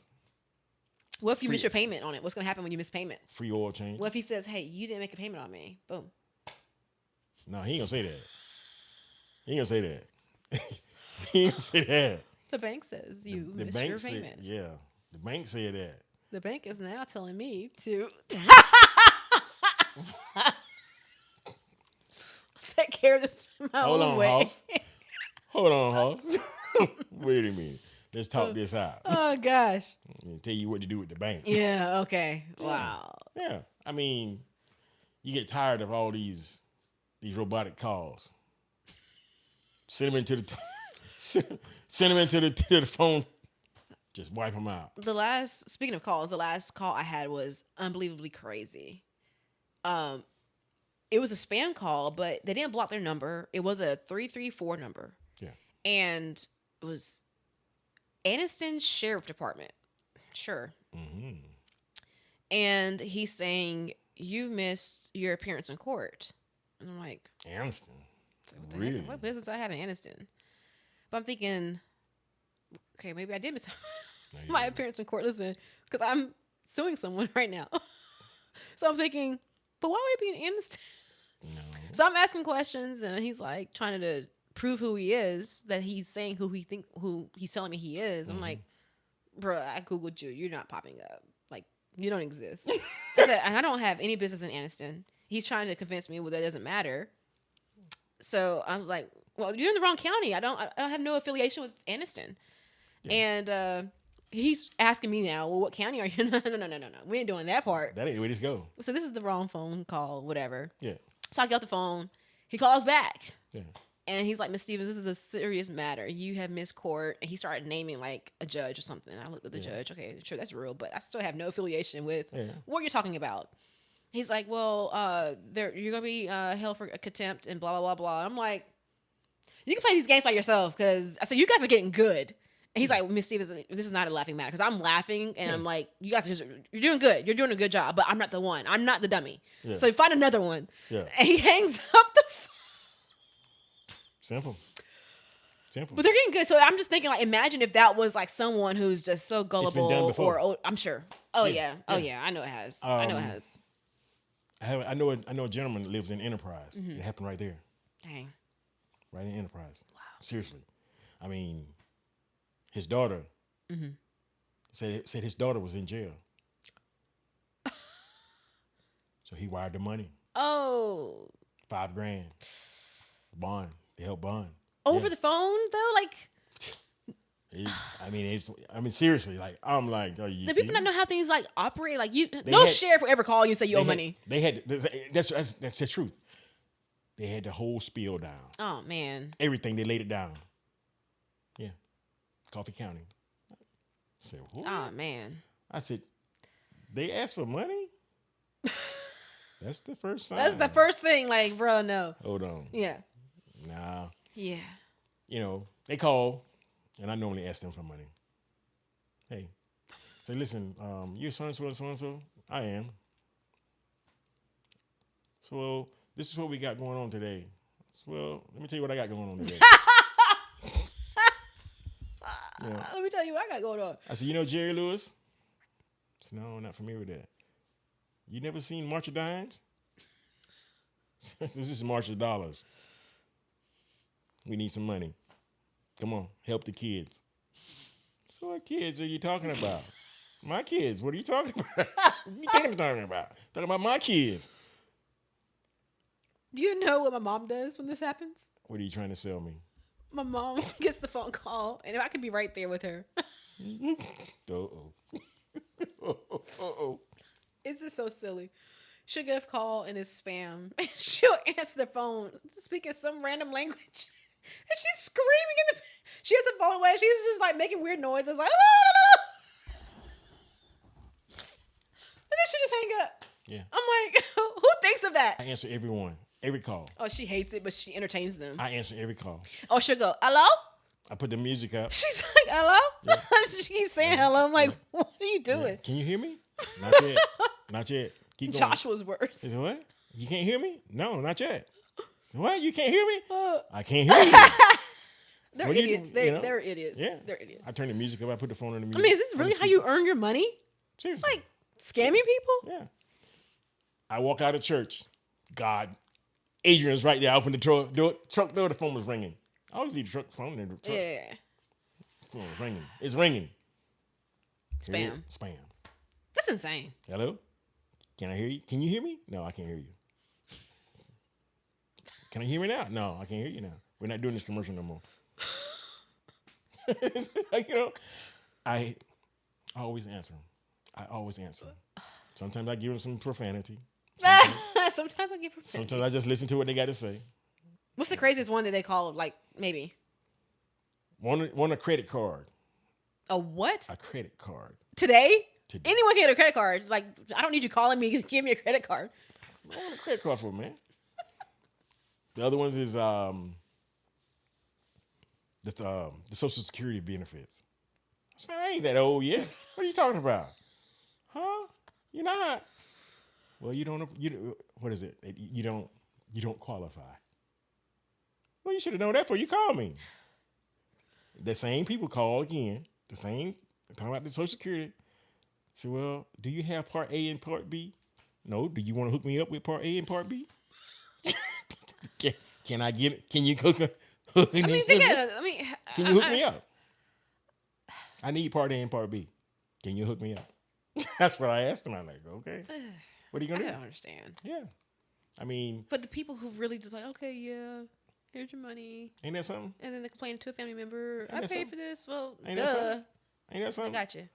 What if you miss your payment on it? What's going to happen when you miss payment?
Free oil change.
What if he says, "Hey, you didn't make a payment on me"? Boom.
No, he ain't gonna say that. He ain't gonna say that. He ain't gonna say that.
The bank says you missed your payment.
Yeah, the bank said that.
The bank is now telling me to take care of this my own way.
Hoss. Hold on, Hoss. Wait a minute. Let's talk this out.
Oh gosh.
I'll tell you what to do with the bank.
Yeah. Okay. Wow.
Yeah. I mean, you get tired of all these robotic calls. Send them into the phone. Just wipe them out.
Speaking of calls, the last call I had was unbelievably crazy. It was a spam call, but they didn't block their number. It was a 334 number.
Yeah.
And it was Anniston Sheriff Department. Sure.
Mm-hmm.
And he's saying, you missed your appearance in court. And I'm like,
Anniston?
Really? What business I have in Anniston? But I'm thinking, okay, maybe I did miss my appearance in court. Listen, because I'm suing someone right now. So I'm thinking, but why would it be in Anniston?
No.
So I'm asking questions, and he's like trying to prove who he is, that he's saying who he's telling me he is. I'm like, bro, I Googled you. You're not popping up. Like, you don't exist. I said, and I don't have any business in Anniston. He's trying to convince me, well, that doesn't matter. So I was like, well, you're in the wrong county. I don't have no affiliation with Anniston. Yeah. And he's asking me now, well, what county are you? No. We ain't doing that part.
That ain't the way to go.
So this is the wrong phone call, whatever.
Yeah.
So I get off the phone. He calls back.
Yeah.
And he's like, Miss Stevens, this is a serious matter. You have missed court. And he started naming like a judge or something. And I looked at the judge. Okay, sure, that's real. But I still have no affiliation with what you're talking about. He's like, well, you're going to be held for contempt and blah, blah, blah, blah. I'm like, you can play these games by yourself because I said, you guys are getting good. And he's like, Miss Stevens, this is not a laughing matter. Because I'm laughing and I'm like, you guys you're doing good. You're doing a good job. But I'm not the one. I'm not the dummy. Yeah. So find another one. Yeah. And he hangs up the phone.
Simple.
But they're getting good. So I'm just thinking, like, imagine if that was like someone who's just so gullible.
It's been done before.
Or I'm sure. Oh, yeah. Oh, yeah. I know it has. I know it has.
I know a gentleman that lives in Enterprise. Mm-hmm. It happened right there.
Dang.
Right in Enterprise. Wow. Seriously. I mean, his daughter said his daughter was in jail. So he wired the money.
Oh.
$5,000. Bond. They help bond.
Over the phone though? Like
I mean, seriously, like I'm like, are you?
Do people not know how things like operate? Like sheriff will ever call you and say you owe money.
That's the truth. They had the whole spiel down.
Oh man.
Everything, they laid it down. Coffee County. I said, what?
Oh man.
I said, they asked for money? That's the first sign.
That's the first thing. Like, bro, no.
Hold on.
Yeah.
Nah.
Yeah.
You know, they call, and I normally ask them for money. Hey, say, listen, you're so-and-so and so-and-so? I am. So, well, this is what we got going on today. So, well, let me tell you what I got going on today. You know,
Let me tell you what I got going on.
I said, you know Jerry Lewis? I said, no, I'm not familiar with that. You never seen March of Dimes? This is March of Dollars. We need some money. Come on, help the kids. So what kids are you talking about? My kids. What are you talking about? What do you think I'm talking about? Talking about my kids.
Do you know what my mom does when this happens?
What are you trying to sell me?
My mom gets the phone call, and if I could be right there with her.
Uh-oh. Uh-oh.
It's just so silly. She'll get a call and it's spam, and she'll answer the phone speaking some random language, and she's screaming in the. She has the phone away. She's just like making weird noises, like, ah! And then she just hang up.
Yeah.
I'm like, who thinks of that?
I answer everyone. Every call.
Oh, she hates it, but she entertains them.
I answer every call.
Oh, she'll go, hello?
I put the music up.
She's like, hello?
Yeah.
She keeps saying hello. I'm like, what are you doing?
Yeah. Can you hear me? Not yet. Not yet. Keep going.
Joshua's worse.
Is it what? You can't hear me? No, not yet. What? You can't hear me?
Uh,
I can't hear you.
They're
What do you do?
idiots.
You know?
They're idiots.
Yeah.
They're idiots.
I turn the music up. I put the phone on the music.
I mean, is this really how you earn your money?
Seriously.
Like, scamming people?
Yeah. I walk out of church. God. Adrian's right there. I open the truck door. The phone was ringing. I always leave the truck phone in the truck.
Yeah.
Phone was ringing. It's ringing.
Spam.
Spam.
That's insane.
Hello? Can I hear you? Can you hear me? No, I can't hear you. Can I hear me now? No, I can't hear you now. We're not doing this commercial no more. You know, I always answer. I always answer. Sometimes I give them some profanity.
Sometimes I get prepared.
Sometimes I just listen to what they got to say.
What's the craziest one that they call, like, maybe?
Want a credit card.
A what?
A credit card.
Today?
Today.
Anyone can get a credit card. Like, I don't need you calling me to give me a credit card.
I want a credit card for, man. The other ones is the Social Security benefits. I mean, I ain't that old yet. What are you talking about? Huh? You're not. Well, you don't. What is it? You don't qualify. Well, you should have known that before you called me. The same people call again. The same talking about the Social Security. So, well, do you have Part A and Part B? No. Do you want to hook me up with Part A and Part B? Can I get it? Can you hook me?
I mean,
Can you hook me up? I need Part A and Part B. Can you hook me up? That's what I asked him. I'm like, okay. What are you gonna do?
I don't understand.
Yeah. I mean,
But the people who really just like, okay, yeah, here's your money,
ain't that something?
and then they complain to a family member,
Ain't
I
that
paid
something?
for this. Well,
Ain't that
duh.
something? Ain't that
I
something?
got you.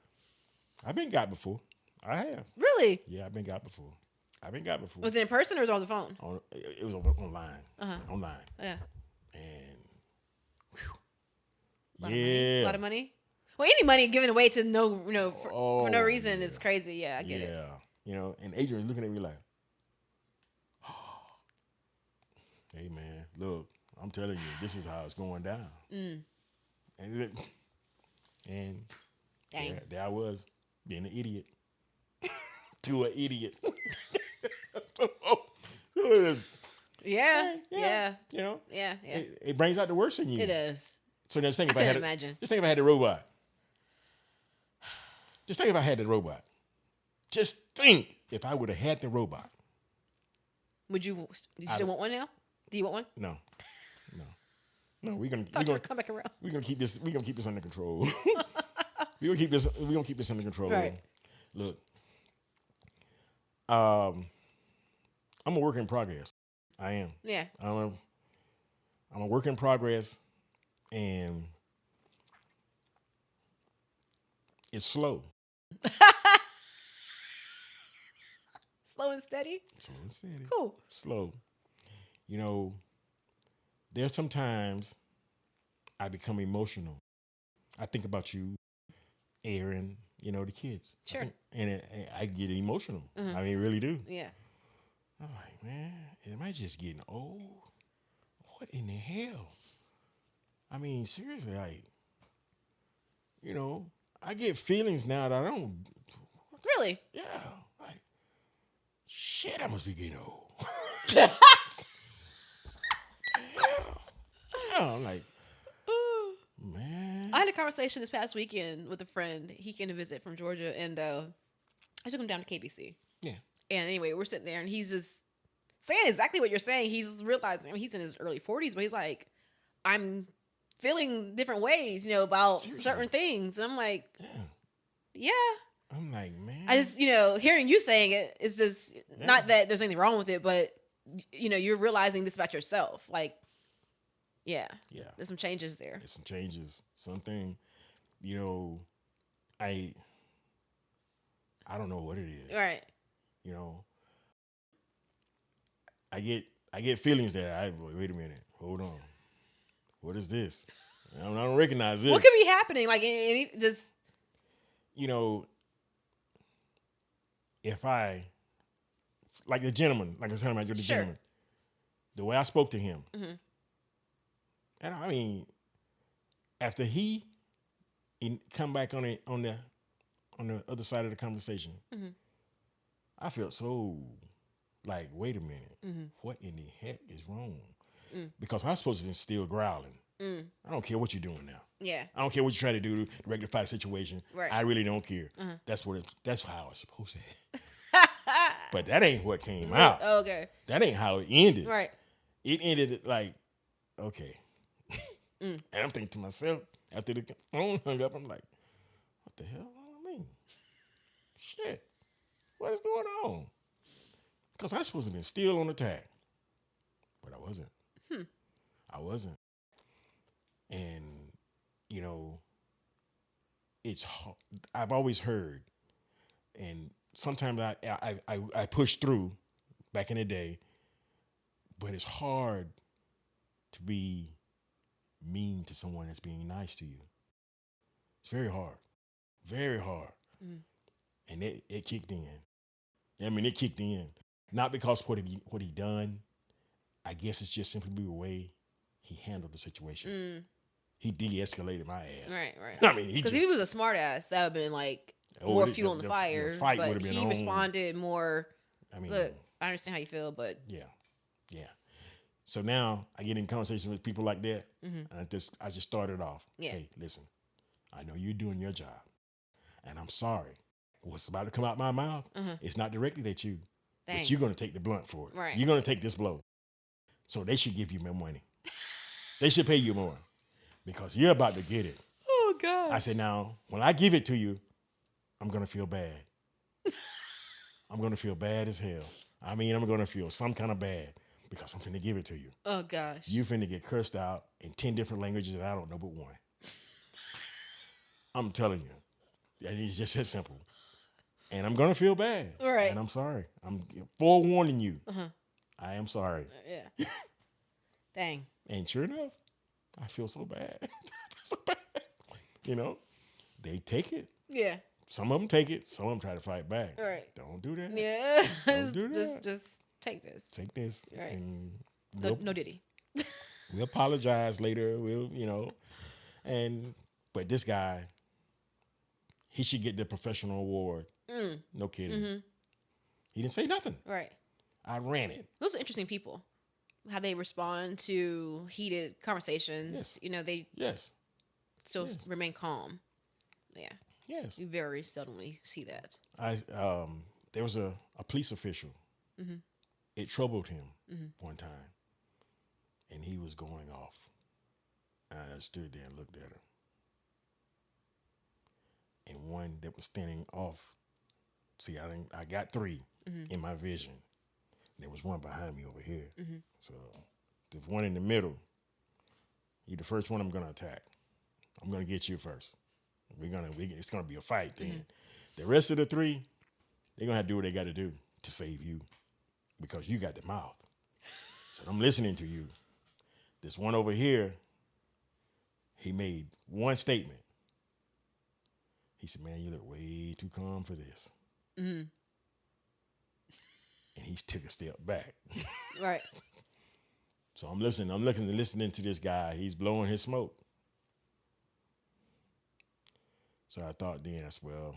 I've been got before. I have.
Really?
Yeah, I've been got before.
Was it in person or was it on the phone?
It was online.
Uh-huh.
Online.
Yeah.
And
A
yeah.
lot of money. Well, any money given away to no, for no
Oh,
reason
yeah.
is crazy. Yeah, I get it.
Yeah. You know, and Adrian's looking at me like, hey man, look, I'm telling you, this is how it's going down.
Mm.
And
Dang.
there I was being an idiot to an idiot. So it is,
Yeah.
yeah,
Yeah.
you know,
Yeah. Yeah.
it brings out the worst in you.
It does.
So just think
I
if I
can
had
imagine.
just think if I had the robot. Just think if I had the robot. Just think if I would have had the robot.
Would you still want one now? Do you want one?
No. We're gonna
Come back around.
we're gonna keep this under control. we're gonna keep this under control.
Right.
Look. I'm a work in progress. I am.
Yeah.
I'm a work in progress, and it's slow.
Slow and steady.
Slow and steady.
Cool.
Slow. You know, there's sometimes I become emotional I think about you, Aaron, the kids.
Sure.
I get emotional.
Mhm.
I mean, really do.
Yeah.
I'm like, man, am I just getting old? What in the hell? I mean, seriously, like, you know, I get feelings now that I don't.
Really?
Yeah, like, shit, I must be getting old. Hell, yeah, I'm like, man.
I had a conversation this past weekend with a friend. He came to visit from Georgia, and I took him down to KBC.
Yeah.
And anyway, we're sitting there, and he's just saying exactly what you're saying. He's realizing, I mean, he's in his early 40s, but he's like, I'm feeling different ways, about
Seriously.
certain things. And I'm like,
Yeah.
yeah.
I'm like, man.
I just, hearing you saying it, it's just not that there's anything wrong with it, but, you're realizing this about yourself. Like, yeah.
Yeah.
There's some changes there.
There's some changes. Something, I don't know what it is.
Right.
I get feelings that wait a minute, hold on. What is this? I don't recognize this.
What could be happening? Like, just.
If I, like the gentleman, like I was telling you, the
Sure.
gentleman, the way I spoke to him,
Mm-hmm.
and I mean, after he come back on the other side of the conversation,
Mm-hmm.
I felt so like, wait a minute,
Mm-hmm.
what in the heck is wrong?
Mm.
Because I'm supposed to be still growling.
Mm.
I don't care what you're doing now.
Yeah.
I don't care what you try to do to rectify the situation.
Right.
I really don't care.
Uh-huh.
That's how it's supposed to happen. But that ain't what came out.
Oh, okay.
That ain't how it ended.
Right.
It ended like, okay.
Mm.
And I'm thinking to myself, after the phone hung up, I'm like, what the hell? I mean, shit. What is going on? Because I'm supposed to be still on attack. But I wasn't. I wasn't. And, it's hard. I've always heard, and sometimes I push through back in the day, but it's hard to be mean to someone that's being nice to you. It's very hard. Very hard.
Mm.
And it kicked in. I mean, it kicked in. Not because what he done. I guess it's just simply the way he handled the situation.
Mm.
He de-escalated my ass.
Right.
I mean,
because if he was a smart ass, that would have been like more fuel on the fire.
The fight
but
would have been
he
on.
responded more.
I mean,
Look, I understand how you feel, but
yeah. So now I get in conversation with people like that,
mm-hmm.
and I just started off.
Yeah.
Hey, listen, I know you're doing your job, and I'm sorry. What's about to come out my mouth?
Uh-huh.
It's not directed at you,
Dang.
but you're gonna take the blunt for it.
Right.
You're gonna take this blow. So they should give you more money. They should pay you more because you're about to get it.
Oh God.
I said, now when I give it to you, I'm gonna feel bad. I'm gonna feel bad as hell. I mean, I'm gonna feel some kind of bad because I'm finna give it to you.
Oh gosh.
You finna get cursed out in 10 different languages that I don't know but one. I'm telling you. It's just that simple. And I'm gonna feel bad.
All right.
And I'm sorry. I'm forewarning you.
Uh-huh.
I am sorry.
Yeah. Dang.
And sure enough, I feel so bad. So bad. They take it.
Yeah.
Some of them take it. Some of them try to fight back.
All right.
Don't do that.
Yeah.
Don't do that.
Just take this.
Take this.
Right.
And
No diddy.
we'll apologize later. But this guy, he should get the professional award.
Mm.
No kidding.
Mm-hmm.
He didn't say nothing.
Right.
I ran it.
Those are interesting people. How they respond to heated conversations.
Yes.
They
Yes.
still remain calm. Yeah.
Yes.
You very seldomly see that.
There was a police official.
Mm-hmm.
It troubled him
Mm-hmm.
one time, and he was going off. And I stood there and looked at him. And one that was standing off. See, I got three
Mm-hmm.
in my vision. There was one behind me over here.
Mm-hmm.
So the one in the middle, you're the first one I'm gonna attack. I'm gonna get you first. It's gonna be a fight then. Mm-hmm. The rest of the three, they're gonna have to do what they gotta do to save you. Because you got the mouth. So I'm listening to you. This one over here, he made one statement. He said, man, you look way too calm for this.
Mm-hmm.
And he took a step back.
Right.
So I'm listening to this guy. He's blowing his smoke. So I thought then, I said, well,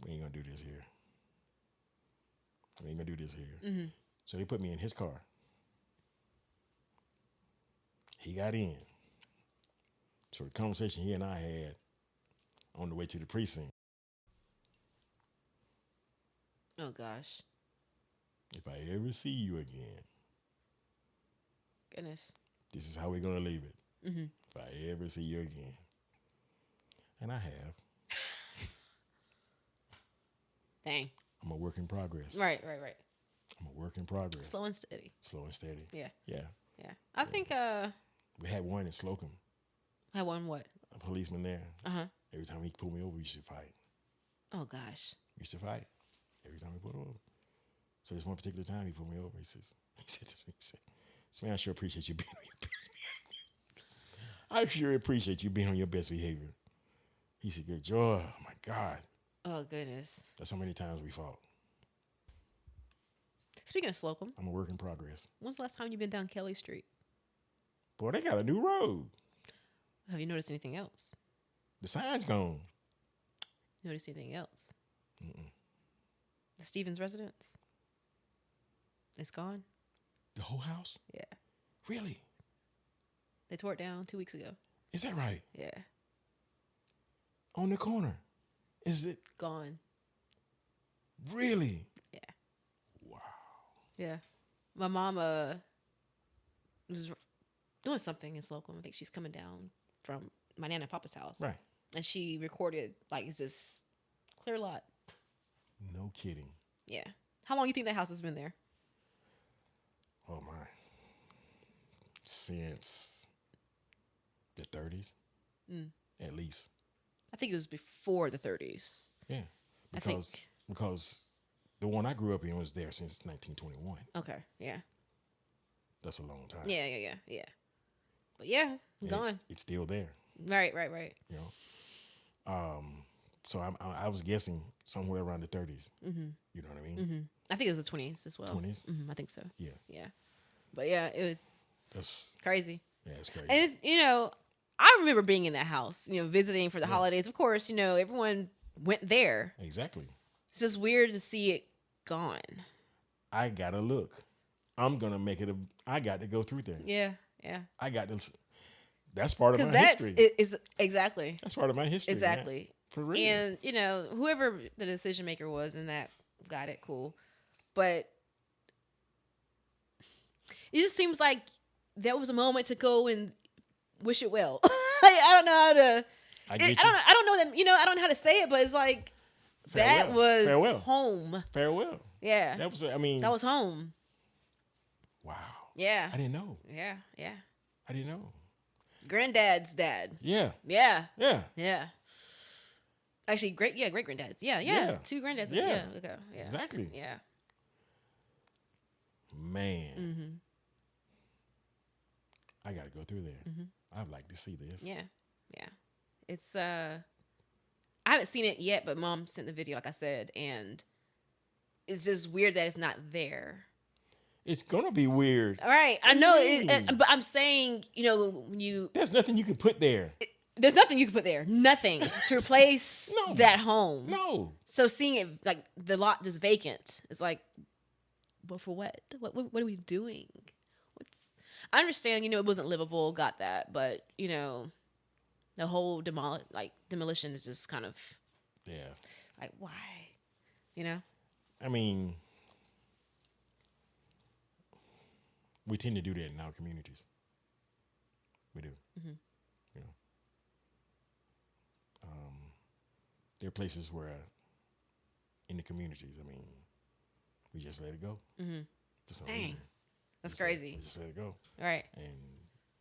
we ain't gonna do this here. We ain't gonna do this here.
Mm-hmm.
So they put me in his car. He got in. So the conversation he and I had on the way to the precinct.
Oh gosh.
If I ever see you again,
Goodness.
this is how we're gonna leave it.
Mm-hmm.
If I ever see you again. And I have.
Dang.
I'm a work in progress.
Right.
I'm a work in progress.
Slow and steady.
Slow and steady.
Yeah.
Yeah.
I think
We had one in Slocum.
I won what?
A policeman there.
Uh-huh.
Every time he pulled me over, we used to fight.
Oh gosh.
We used to fight. Every time he pulled over. So this one particular time he pulled me over. He said, man, I sure appreciate you being on your best behavior. I sure appreciate you being on your best behavior. He said, good joy. Oh my God.
Oh goodness.
That's how many times we fought.
Speaking of Slocum,
I'm a work in progress.
when's the last time you've been down Kelly Street?
Boy, they got a new road.
Have you noticed anything else?
The sign's gone.
Noticed anything else?
Mm-mm.
The Stevens residence? It's gone?
The whole house?
Yeah.
Really?
They tore it down 2 weeks ago.
Is that right?
Yeah.
On the corner? Is it
Gone.
really?
Yeah.
Wow.
Yeah. My mom was doing something in Slocum. I think she's coming down from my Nana and Papa's house.
Right.
And she recorded, like, it's just clear lot.
No kidding.
Yeah. How long do you think that house has been there?
Oh my. Since the 30s, at least.
I think it was before the 30s.
Yeah.
I think.
Because the one I grew up in was there since 1921.
Okay. Yeah.
That's a long time.
Yeah. But yeah,
And
gone.
It's still there.
Right.
You know. So I was guessing somewhere around the 30s.
Mm-hmm.
You know what I mean?
Mm-hmm. I think it was the 20s as well.
20s?
Mm-hmm, I think so.
Yeah.
Yeah. But yeah, it was
That's
crazy.
yeah, it's crazy.
And it's, I remember being in that house, visiting for the
Yeah.
holidays. Of course, everyone went there.
Exactly.
It's just weird to see it gone.
I gotta look. I'm gonna make it I got to go through there.
Yeah.
I got to. That's part of
Because
my
that's
history.
is exactly.
That's part of my history.
Exactly.
Man. For real.
And, whoever the decision maker was in that got it, cool. But it just seems like that was a moment to go and wish it well. I don't know how to.
I get you.
I don't know that. I don't know how to say it, but it's like that was
Farewell.
home.
Farewell.
Yeah,
That was. I mean.
that was home.
Wow.
Yeah,
I didn't know.
yeah.
I didn't know.
Granddad's dad.
Yeah.
Yeah. Actually, great grandddads. Yeah.
Yeah.
2 grandddads.
Yeah.
Yeah. Okay. Yeah.
Exactly.
Yeah.
Man.
Mm-hmm.
I got to go through there.
Mm-hmm.
I'd like to see this.
Yeah. It's I haven't seen it yet, but Mom sent the video, like I said, and it's just weird that it's not there.
It's gonna be weird.
All right, I
What do
know,
you mean?
but I'm saying, when you
There's nothing you can put there.
there's nothing you can put there, nothing to replace
No.
that home.
No.
So seeing it like the lot just vacant is like, but for what? What are we doing? I understand, it wasn't livable, got that, but the whole demolition is just kind of
Yeah.
like, why?
I mean, we tend to do that in our communities. We do.
Mm-hmm.
There are places where, in the communities, I mean, we just let it go.
Mm-hmm.
For some
Dang.
reason.
That's
We
crazy.
just let it go.
Right.
And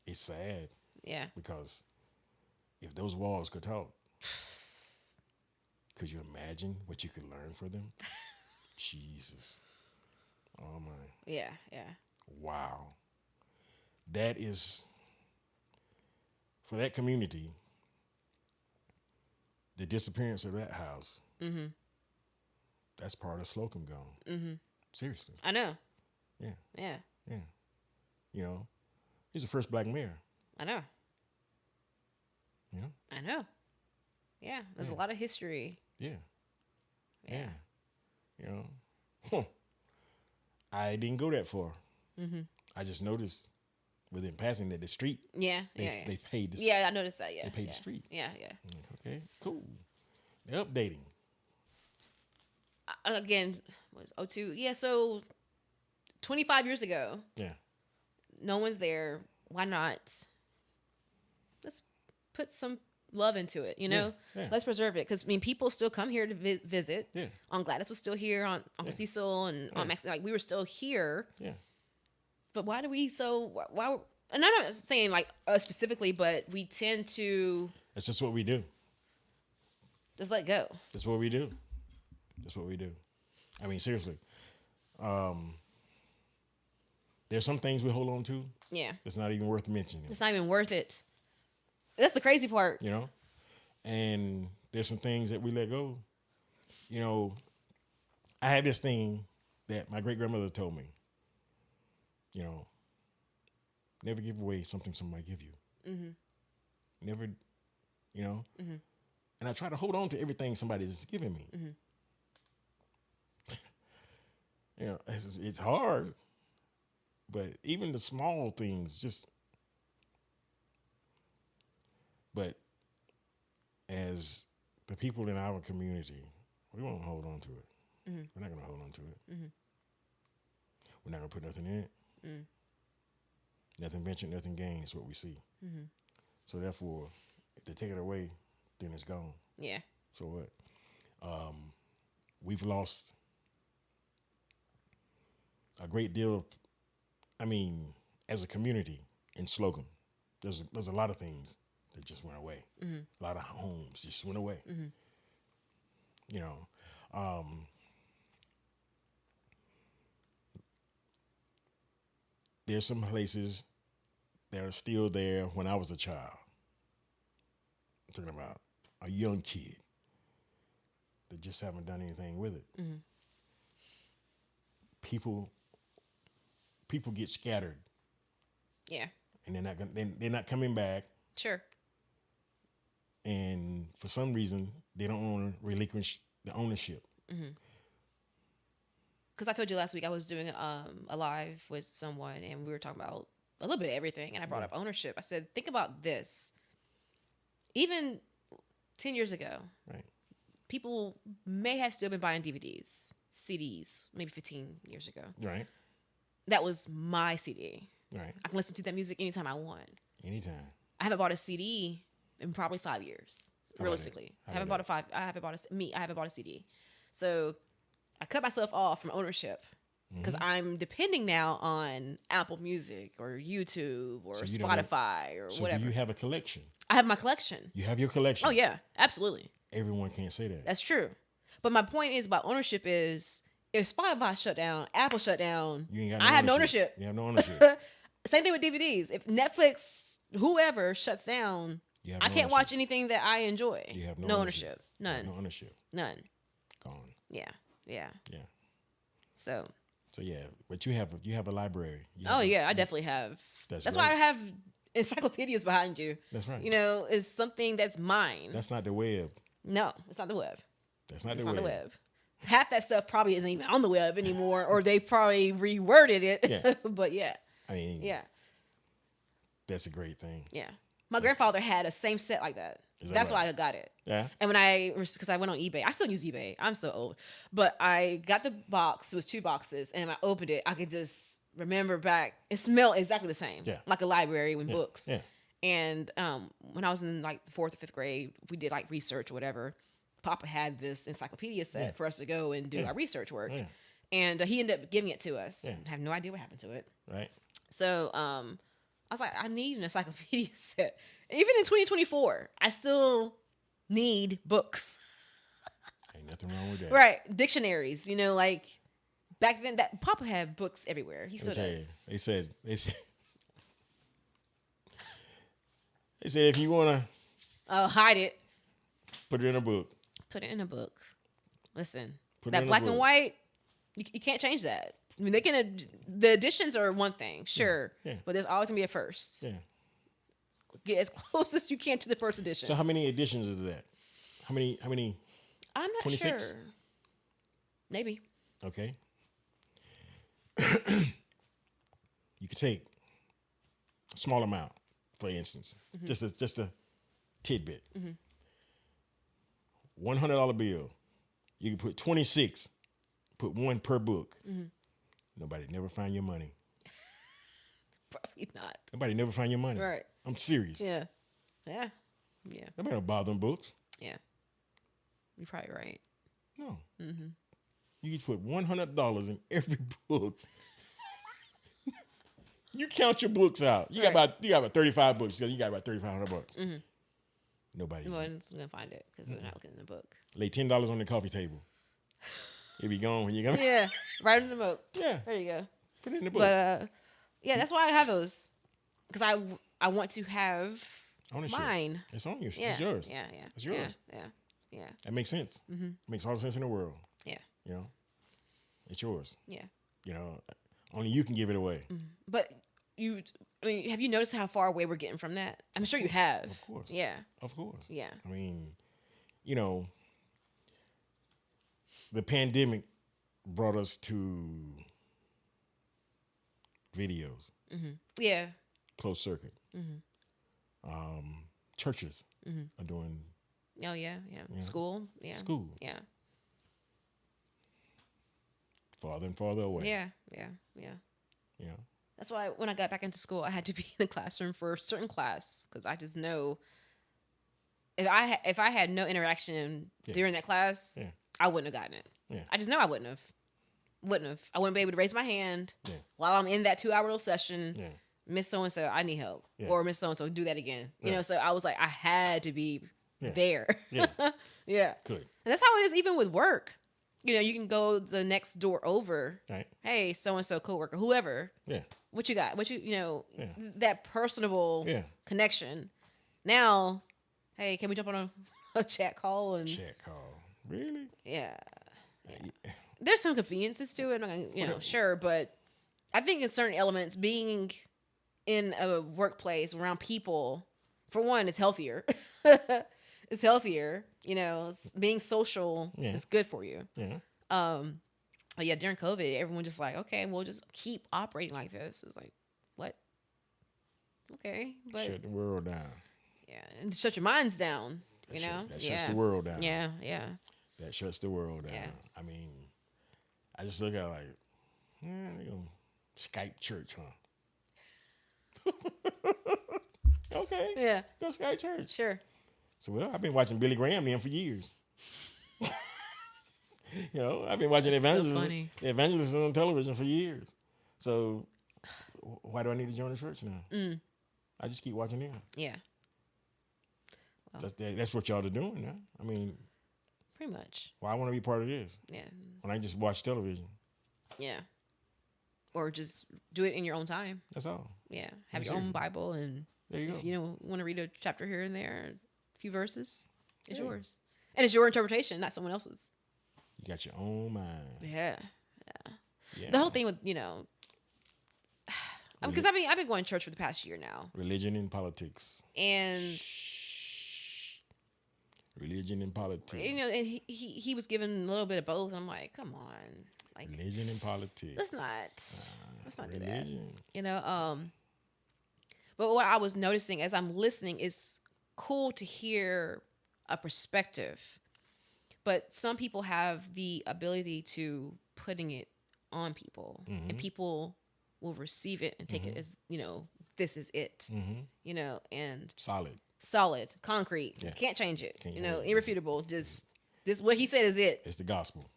it's sad
Yeah.
because if those walls could talk, could you imagine what you could learn from them? Jesus. Oh, my.
Yeah.
Wow. That is, for that community, the disappearance of that house,
Mm-hmm.
that's part of Slocum gone.
Mm-hmm.
Seriously.
I know.
Yeah.
Yeah.
Yeah. You know, he's the first black mayor.
I know.
You know?
I know. Yeah. There's a
Yeah.
lot of history.
Yeah.
Yeah.
Yeah. You know, I didn't go that far.
Mm-hmm.
I just noticed within passing that the street,
Yeah. Yeah.
they paid the,
Yeah. I noticed that. Yeah.
they paid
Yeah.
the street.
Yeah. Yeah.
I'm like, okay, cool. They're updating.
Again, was 02. Yeah. So 25 years ago,
Yeah.
no one's there. Why not? Let's put some love into it, you know?
Yeah. Yeah.
Let's preserve it. Because, I mean, people still come here to visit.
Yeah.
Aunt Gladys was still here. Uncle Cecil and Aunt Max. Like, we were still here.
Yeah.
But why do we why? And I'm not saying, like, us specifically, but we tend to
That's just what we do.
just let go.
That's what we do. That's what we do. I mean, seriously. There's some things we hold on to.
Yeah.
It's not even worth mentioning.
It's not even worth it. That's the crazy part.
You know? And there's some things that we let go. You know, I had this thing that my great grandmother told me. You know, never give away something somebody give you.
Mm-hmm.
Never, you know.
Mm-hmm.
And I try to hold on to everything somebody's giving me.
Mm-hmm.
You know, it's hard, but even the small things, just. But as the people in our community, we won't hold on to it.
Mm-hmm.
We're not going to hold on to it.
Mm-hmm.
We're not going to put nothing in it.
Mm.
Nothing ventured, nothing gained is what we see.
Mm-hmm.
So therefore, if they take it away, then it's gone.
Yeah.
So what? We've lost a great deal of, I mean, as a community in Slocum, there's a lot of things that just went away.
Mm-hmm.
A lot of homes just went away.
Mm-hmm.
You know, there's some places that are still there when I was a child. I'm talking about a young kid that just haven't done anything with it.
Mm-hmm.
People get scattered,
Yeah.
and they're not coming back.
Sure.
And for some reason, they don't want to relinquish the ownership.
Mm-hmm. Because I told you last week I was doing a live with someone and we were talking about a little bit of everything, and I brought up ownership. I said, think about this. Even 10 years ago,
Right.
people may have still been buying DVDs, CDs, maybe 15 years ago.
Right.
That was my CD.
Right.
I can listen to that music anytime I want.
Anytime.
I haven't bought a CD in probably 5 years, realistically. I haven't bought a CD. So I cut myself off from ownership because I'm depending now on Apple Music or YouTube or
So you don't have-
Spotify or
So
whatever.
do you have a collection?
I have my collection.
You have your collection.
Oh yeah, absolutely.
Everyone can't say that.
That's true. But my point is about ownership is if Spotify shut down, Apple shut down,
You ain't got
I have no ownership.
You have no ownership.
Same thing with DVDs. If Netflix, whoever shuts down,
You have
I
no
can't watch
ownership.
anything that I enjoy.
You have
no ownership.
You have
None.
no ownership.
None.
Gone.
Yeah. Yeah.
Yeah.
So.
So yeah, but you have a library. You
Oh
have a-
yeah, I definitely have. That's
right.
why I have encyclopedias behind you.
That's right.
You know, is something that's mine.
That's not the web.
No, it's not the web.
That's not
It's
the
not
web.
the web. Half that stuff probably isn't even on the web anymore, or they probably reworded it.
Yeah.
But yeah,
I mean,
yeah,
that's a great thing.
yeah. My grandfather had a same set like that.
Is that
That's
right?
why I got it.
Yeah.
And because I went on eBay, I still use eBay. I'm so old, but I got the box. It was 2 boxes, and when I opened it, I could just remember back. It smelled exactly the same,
Yeah.
like a library with books.
Yeah.
And when I was in like 4th or 5th grade, we did like research or whatever. Papa had this encyclopedia set
Yeah.
for us to go and do
Yeah.
our research work,
Yeah.
and he ended up giving it to us.
Yeah.
I have no idea what happened to it.
Right.
So I was like, I need an encyclopedia set. Even in 2024, I still need books.
Ain't nothing wrong with that.
Right. Dictionaries, you know, like back then that Papa had books everywhere. He
Let me
still
tell you,
does.
they said they said if you wanna
Oh, hide it.
Put it in a book.
Put it in a book. Listen,
Put it
that
in a
black and
book.
white, you can't change that. I mean, they can. The additions are one thing, sure,
Yeah.
but there's always gonna be a first.
Yeah.
Get as close as you can to the first edition.
So how many editions is that? How many?
I'm not
26?
sure. Maybe.
Okay. You could take a small amount, for instance, just a tidbit. $100 bill. You can put 26. Put one per book. Nobody never find your money.
Probably not.
Nobody never find your money.
Right.
I'm serious.
Yeah.
Nobody don't bother them books.
Yeah. You're probably right.
No. You can put $100 in every book. You count your books out. You got about 35 books. You got about $3,500. Nobody's
gonna find it because they're not looking in the book.
lay $10 on the coffee table. It be gone when you come.
Yeah, right in the book.
Yeah,
There you go.
put it in the book.
But yeah, that's why I have those because I want to have
Ownership.
mine.
It's on you.
Yeah,
It's yours.
Yeah,
It's yours.
Yeah.
That makes sense. Makes all the sense in the world.
Yeah.
You know, it's yours.
Yeah.
You know, only you can give it away.
But have you noticed how far away we're getting from that? I'm sure you have.
Of course.
Yeah.
Of course.
Yeah.
I mean, you know, the pandemic brought us to videos,
Yeah.
closed circuit. Churches are doing
Oh yeah. School. Yeah.
school
Yeah.
farther and farther away.
Yeah.
You know,
That's why when I got back into school, I had to be in the classroom for a certain class because I just know if I had no interaction during that class, I wouldn't have gotten it.
Yeah.
I just know I wouldn't have. I wouldn't be able to raise my hand while I'm in that 2-hour little session.
Yeah.
Miss so and so, I need help,
Yeah.
or Miss so and so, do that again. You
Yeah.
know, so I was like, I had to be there.
Yeah.
Yeah.
Good.
And that's how it is even with work. You know, you can go the next door over.
Right.
Hey, so and so coworker, whoever.
Yeah.
What you got? You know,
Yeah.
that personable connection. Now, hey, can we jump on a chat call and
Chat call. Really?
yeah. There's some conveniences to it. I'm not gonna, you know, sure, but I think in certain elements, being in a workplace around people, for one, is healthier. It's healthier. You know, being social is good for you.
Yeah.
But yeah, during COVID, everyone just like, okay, we'll just keep operating like this. It's like, what? Okay, but
Shut the world down.
yeah, and shut your minds down. You know,
That shuts the world down.
Yeah.
That shuts the world down.
Yeah.
I mean, I just look at it like, they gonna Skype church, huh? Okay.
Yeah.
Go Skype church.
Sure.
So, well, I've been watching Billy Graham then for years. You know, I've been watching evangelism on television for years. So, why do I need to join the church now? I just keep watching them.
Yeah. Well,
That's what y'all are doing now. I mean,
pretty much.
why I want to be part of this
Yeah.
when I just watch television?
Yeah. Or just do it in your own time.
That's all.
Yeah. Have your own Bible, and
There you go.
if you know, want to read a chapter here and there, a few verses, it's yours. And it's your interpretation, not someone else's.
You got your own mind.
Yeah.
Yeah.
The whole thing with, you know, because I've been going to church for the past year now.
Religion and politics.
And
Religion and politics.
you know, and he was given a little bit of both. And I'm like, come on, like
Religion and politics.
let's not do that.
Religion.
You know, but what I was noticing as I'm listening is cool to hear a perspective, but some people have the ability to putting it on people, and people will receive it and take it as, you know, this is it. You know, and solid, concrete.
Yeah.
Can't change it.
Can't
you know,
change it.
irrefutable. Just this what he said is it.
It's the gospel.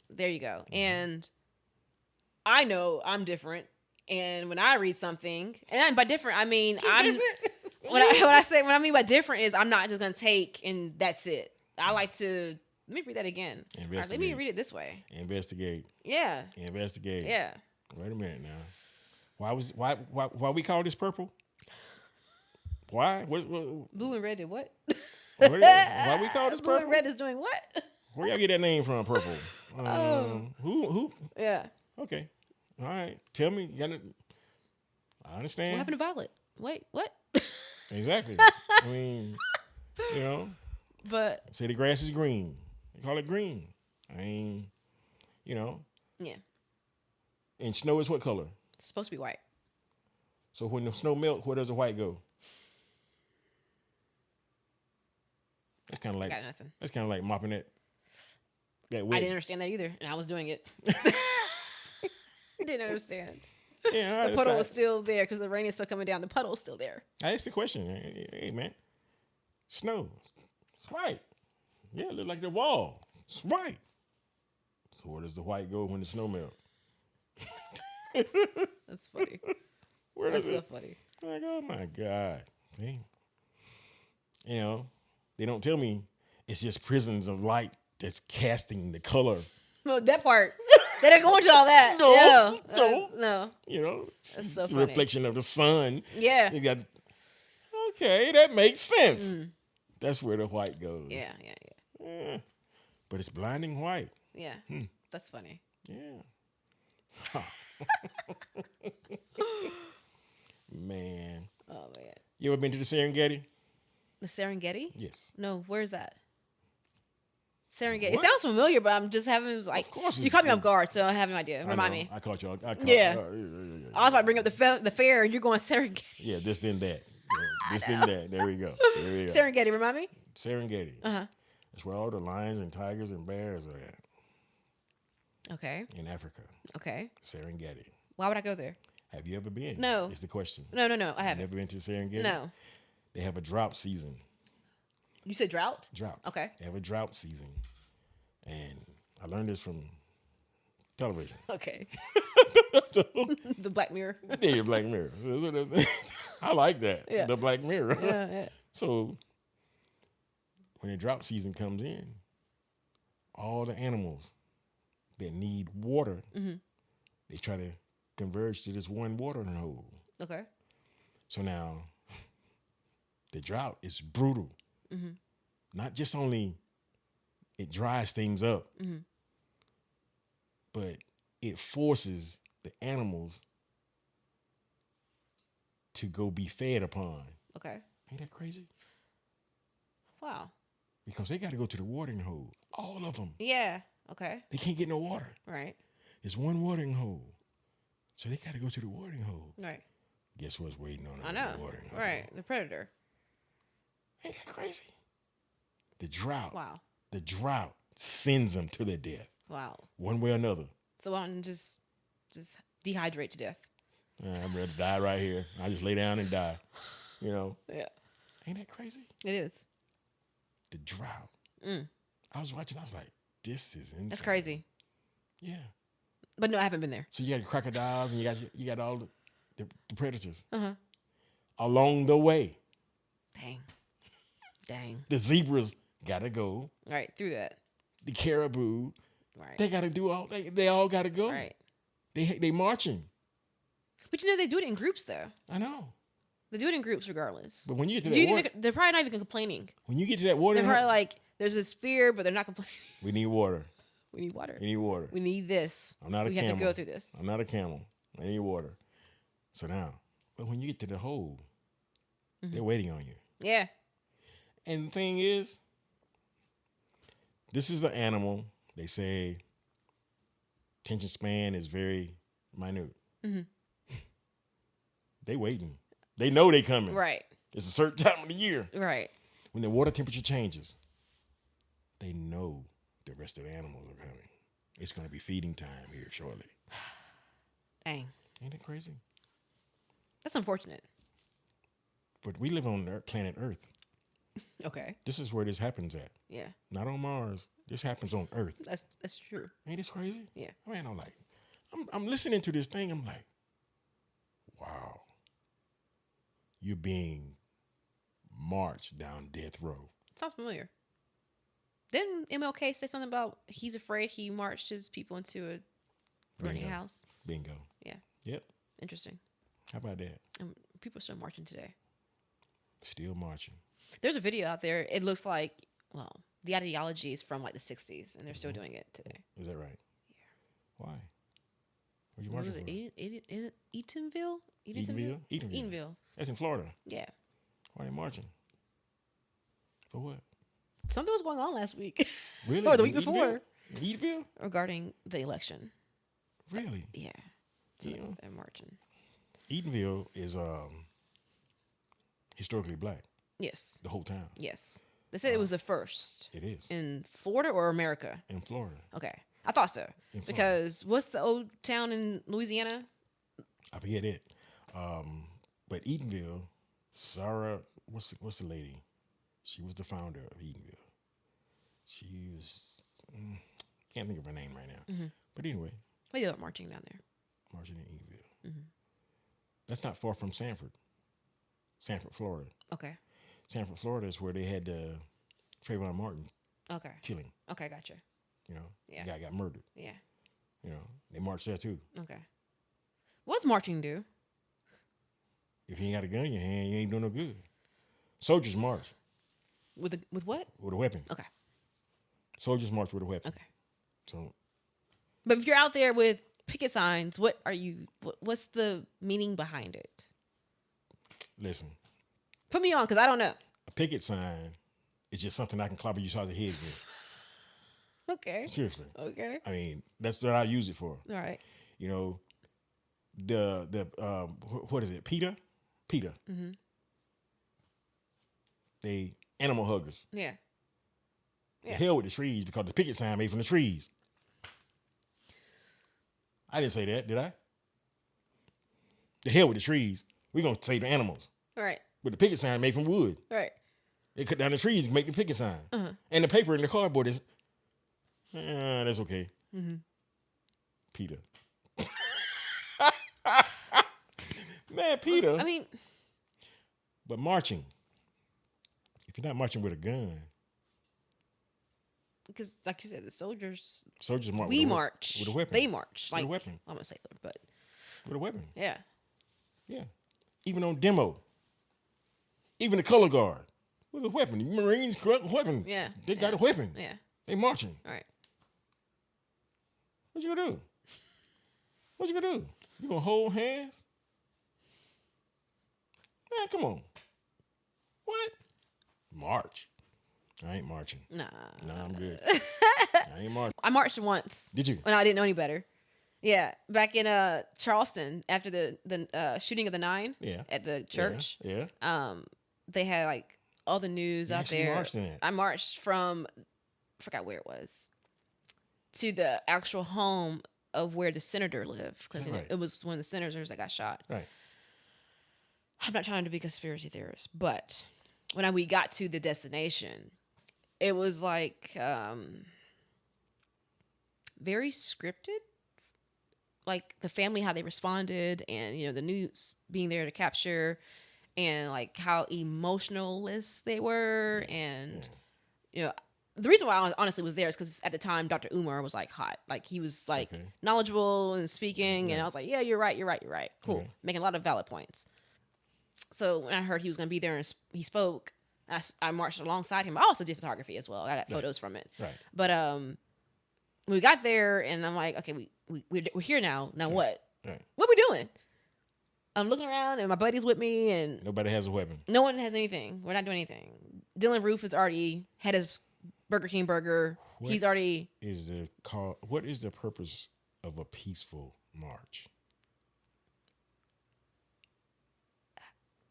There you go. And I know I'm different. And when I read something, and by different, I mean when I mean by different is I'm not just gonna take and that's it. I like to let me read that again. Right, let me read it this way.
Investigate.
Yeah.
Investigate.
Yeah.
Wait a minute now. Why we call this purple? Why? What?
Blue and red did what?
Why we call this
Blue and
purple?
red is doing what?
Where y'all get that name from, purple?
Oh.
Who?
Yeah.
Okay. All right. Tell me. You gotta, I
What
understand.
happened to violet? Wait, what?
Exactly. I mean, you know,
But
say the grass is green. They call it green. I mean, you know,
yeah,
and snow is what color?
it's supposed to be white.
So when the snow melts, where does the white go? That's kind of like
Got nothing.
that's kind of like mopping that
I
wet.
didn't understand that either, and I was doing it. Didn't understand.
Yeah,
The puddle was still there because the rain is still coming down. The puddle is still there.
I asked the question. Hey man, snow, it's white. Yeah, it look like the wall. It's white. So where does the white go when the snow melts?
That's funny.
Where
That's
does
so
it?
funny.
Like, oh my God. Hey. You know, they don't tell me it's just prisons of light that's casting the color.
No, that part. They didn't go into all that.
No,
No.
no.
No.
You know,
That's so
it's a
funny.
reflection of the sun.
Yeah.
You got, okay, that makes sense. That's where the white goes.
Yeah.
Yeah. But it's blinding white.
Yeah. That's funny.
Yeah. Man.
Oh man.
You ever been to the Serengeti?
The Serengeti?
Yes.
No, where's that? Serengeti.
What?
It sounds familiar, but I'm just having like
Of course
you
it's
caught me off
familiar.
guard, so I have no idea. Remind me.
I caught you.
Yeah. I was about to bring up the fair, and you're going Serengeti.
Yeah, this then that. Yeah, this then that. There we go. There we go.
Serengeti, remind me.
Serengeti.
Uh-huh.
That's where all the lions and tigers and bears are at
Okay.
in Africa.
Okay.
Serengeti.
Why would I go there?
Have you ever been?
No.
Is the question.
No, I haven't.
Never been to Serengeti?
No.
They have a drought season.
You said drought?
Drought.
Okay.
They have a drought season. And I learned this from television.
Okay. The Black Mirror.
Yeah, Black Mirror. I like that.
Yeah.
The Black Mirror.
Yeah.
So when the drought season comes in, all the animals that need water, they try to converge to this one watering hole.
Okay.
So now the drought is brutal. Not just only it dries things up, but it forces the animals to go be fed upon.
Okay.
Ain't that crazy?
Wow.
Because they got to go to the watering hole. All of them.
Yeah. Okay.
They can't get no water.
Right.
It's one watering hole. So they got to go to the watering hole.
Right.
Guess what's waiting on them?
I know.
The watering hole.
Right. The predator.
Ain't that crazy? The drought.
Wow.
The drought sends them to their death.
Wow.
One way or another.
So why don't you just dehydrate to death?
I'm ready to die right here. I just lay down and die. You know?
Yeah.
Ain't that crazy?
It is.
The drought. I was watching. I was like, this is insane.
That's crazy.
Yeah.
But no, I haven't been there.
So you got the crocodiles and you got all the predators.
Uh-huh.
Along the way,
Dang.
the zebras gotta go.
Right. Through that.
The caribou,
Right.
they gotta do all. They all gotta go.
Right.
They marching.
But you know they do it in groups though.
I know.
They do it in groups regardless.
But when you get to
Do you
that
think they're probably not even complaining?
when you get to that
They're
watering
probably
hole,
like, there's this fear, but they're not complaining.
we need water.
We need water.
We need water.
We need this.
I'm not a
we
camel.
have to go through this.
I'm not a camel. I need water. So now, but when you get to the hole, they're waiting on you.
Yeah.
And the thing is, this is an animal. They say attention span is very minute. They waiting. They know they coming.
Right.
It's a certain time of the year
Right.
when the water temperature changes. They know the rest of the animals are coming. It's going to be feeding time here shortly.
Dang.
Ain't that crazy?
That's unfortunate.
But we live on planet Earth.
Okay.
This is where this happens at.
Yeah.
Not on Mars. This happens on Earth.
That's true.
Ain't this crazy?
Yeah.
Man, I'm listening to this thing. I'm like, wow. You're being marched down death row.
Sounds familiar. Didn't MLK say something about he's afraid he marched his people into a burning
Bingo.
house?
Bingo.
Yeah.
Yep.
Interesting.
How about that?
People are still marching today.
Still marching.
There's a video out there. It looks like, well, the ideology is from like the 60s, and they're still doing it today.
Is that right?
Yeah.
Why? What you
What
marching
was it?
for?
Eatonville?
Eatonville?
Eatonville.
That's in Florida.
Yeah.
Why are they marching? For what?
Something was going on last week.
Really?
Or the week
In
before.
Eatonville? In Eatonville?
Regarding the election.
Really?
Yeah. So
Yeah.
they're marching.
Eatonville is historically black.
Yes.
The whole town.
Yes. They said it was the first.
It is.
In Florida or America?
In Florida.
Okay. I thought so.
In Florida.
Because what's the old town in Louisiana?
I forget it. But Eatonville, Sarah, what's the lady? She was the founder of Eatonville. She was, can't think of her name right now.
Mm-hmm.
But anyway.
They were marching down there.
Marching in Eatonville.
Mm-hmm.
That's not far from Sanford, Florida.
Okay.
Sanford, Florida is where they had the Trayvon Martin
Okay.
killing.
Okay, gotcha.
You know,
Yeah.
the guy got murdered.
Yeah.
You know, they marched there too.
Okay. What's marching do?
If you ain't got a gun in your hand, you ain't doing no good. Soldiers march
With what?
with a weapon.
Okay.
Soldiers march with a weapon.
Okay.
So,
But if you're out there with picket signs, what's the meaning behind it?
listen,
Put me on, because I don't know.
a picket sign is just something I can clobber you side of the head with.
Okay.
Seriously.
Okay.
I mean, that's what I use it for.
All right.
You know, what is it? PETA? PETA.
Mm-hmm.
They animal huggers.
Yeah.
The hell with the trees because the picket sign made from the trees. I didn't say that, did I? The hell with the trees. We're going to save the animals.
All right.
But the picket sign made from wood.
All right.
They cut down the trees to make the picket sign.
Uh-huh.
And the paper and the cardboard is, that's okay.
Mm-hmm.
PETA. Man, PETA.
I mean,
But marching. If you're not marching with a gun,
because like you said, the soldiers,
soldiers march.
we march.
with a weapon.
They march.
With
Like,
a weapon.
I'm a sailor, but
With a weapon.
yeah.
Yeah. Even on demo. Even the color guard. With a weapon. The Marines got a weapon.
Yeah.
They got a weapon.
Yeah.
They marching.
All right.
What you gonna do? What you gonna do? You gonna hold hands? Man, come on. What? March. I ain't marching.
Nah.
Nah, I'm good. I ain't marching.
I marched once
Did you?
when I didn't know any better. Yeah, back in Charleston after the shooting of the 9
Yeah.
at the church.
Yeah.
They had like all the news
You
out
actually
there.
marched in it.
I marched from, I forgot where it was, to the actual home of where the senator lived, because
Right.
it was one of the senators that got shot.
Right.
I'm not trying to be a conspiracy theorist, but when we got to the destination, it was like very scripted. Like the family, how they responded, and the news being there to capture, and like how emotionalist they were, and the reason why I honestly was there is because at the time Dr. Umar was like hot, like he was like knowledgeable and speaking, and I was like, yeah, you're right, cool,
Okay.
making a lot of valid points. So when I heard he was going to be there and he spoke, I marched alongside him. I also did photography as well. I got photos from it.
Right.
But we got there, and I'm like, okay, we're here now. Now what?
Right.
What we doing? I'm looking around, and my buddy's with me, and
Nobody has a weapon.
no one has anything. We're not doing anything. Dylan Roof has already had his Burger King burger.
What
He's already.
What is the purpose of a peaceful march?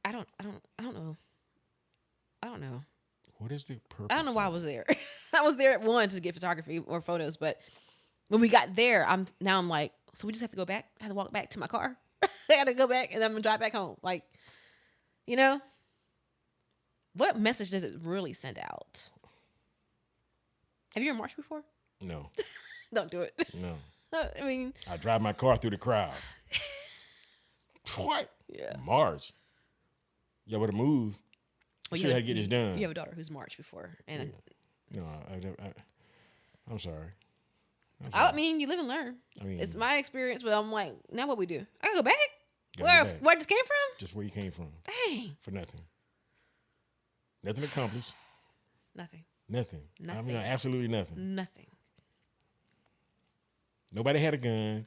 I don't know. I don't know.
What is the purpose?
I don't know why I was there. I was there at one to get photography or photos, but when we got there, I'm like, so we just have to go back. I have to walk back to my car. I got to go back, and I'm gonna drive back home. Like, what message does it really send out? Have you ever marched before?
No.
Don't do it.
No.
I mean,
I drive my car through the crowd. What?
Yeah.
March. Y'all better move.
well,
Sure, how to get this done.
You have a daughter who's marched before, and
No, I'm sorry.
I mean, you live and learn.
I mean,
It's my experience, but I'm like, now what we do? I gotta go back.
Gotta go back.
Where I just came from?
Just where you came from.
Dang.
For nothing. Nothing accomplished.
Nothing.
Nothing. I mean,
Nothing.
absolutely nothing.
Nothing.
Nobody had a gun.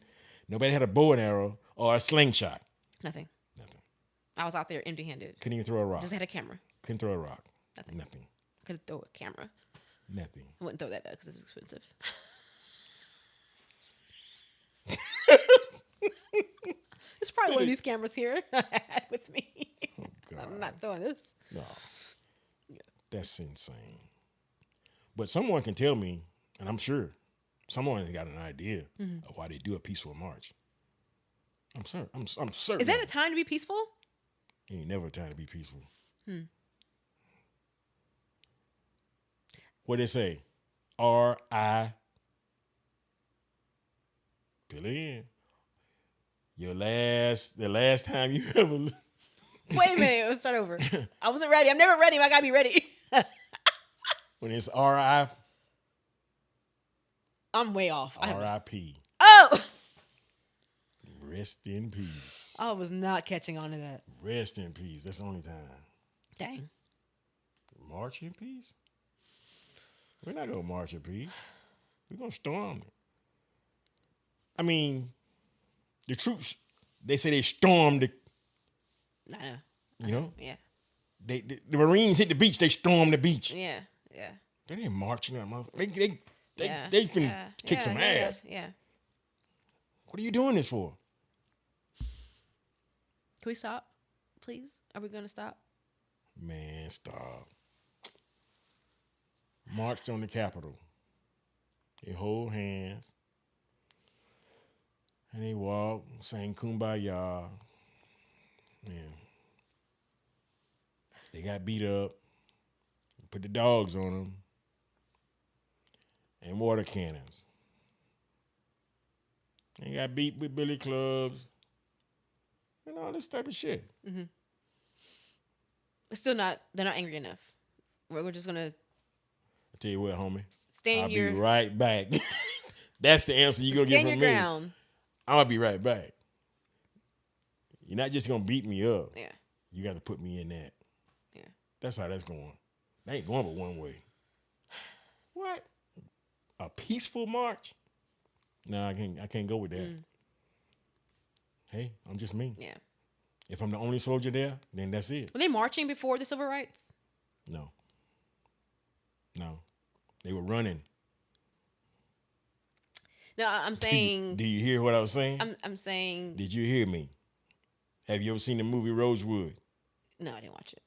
Nobody had a bow and arrow or a slingshot.
Nothing.
Nothing.
I was out there empty-handed.
Couldn't even throw a rock.
Just had a camera.
Couldn't throw a rock.
Nothing.
Nothing.
Could throw a camera.
Nothing.
I wouldn't throw that though because it's expensive. It's probably one of these cameras here I had with me.
Oh, God.
I'm not throwing this.
No. That's insane. But someone can tell me, and I'm sure someone has got an idea of why they do a peaceful march. I'm certain.
Is that a time to be peaceful?
Ain't never a time to be peaceful. What they say? R.I. Fill it in. The last time you ever.
Wait a minute. Let's start over. I wasn't ready. I'm never ready. But I gotta be ready.
When it's R.I.
I'm way off.
R.I.P.
Oh!
Rest in peace.
I was not catching on to that.
Rest in peace. That's the only time.
Dang.
March in peace? We're not going to march in peace. We're going to storm it. I mean, the troops, they say they stormed the,
I know.
you know?
Yeah.
The Marines hit the beach, they stormed the beach.
Yeah. Yeah.
They didn't march in that motherfucker.
Yeah.
They finna kick some ass.
Yeah.
What are you doing this for?
Can we stop, please? Are we going to stop?
Man, stop. Marched on the Capitol. They hold hands. And they walk, sang Kumbaya. Man. They got beat up. Put the dogs on them. And water cannons. They got beat with billy clubs. And all this type of shit.
Mm-hmm. It's still not, they're not angry enough. We're just going to
I tell you what, homie.
stay in
I'll
your...
be right back. That's the answer you're going to get from me.
Stand your ground.
I'm going to be right back. You're not just going to beat me up.
Yeah.
You got to put me in that.
Yeah.
That's how that's going. That ain't going but one way. What? A peaceful march? No, I can't go with that. Hey, I'm just me.
Yeah.
If I'm the only soldier there, then that's it.
Were they marching before the civil rights?
No. They were running.
No, I'm saying...
Do you hear what I was saying?
I'm saying...
Did you hear me? Have you ever seen the movie Rosewood?
No, I didn't watch it.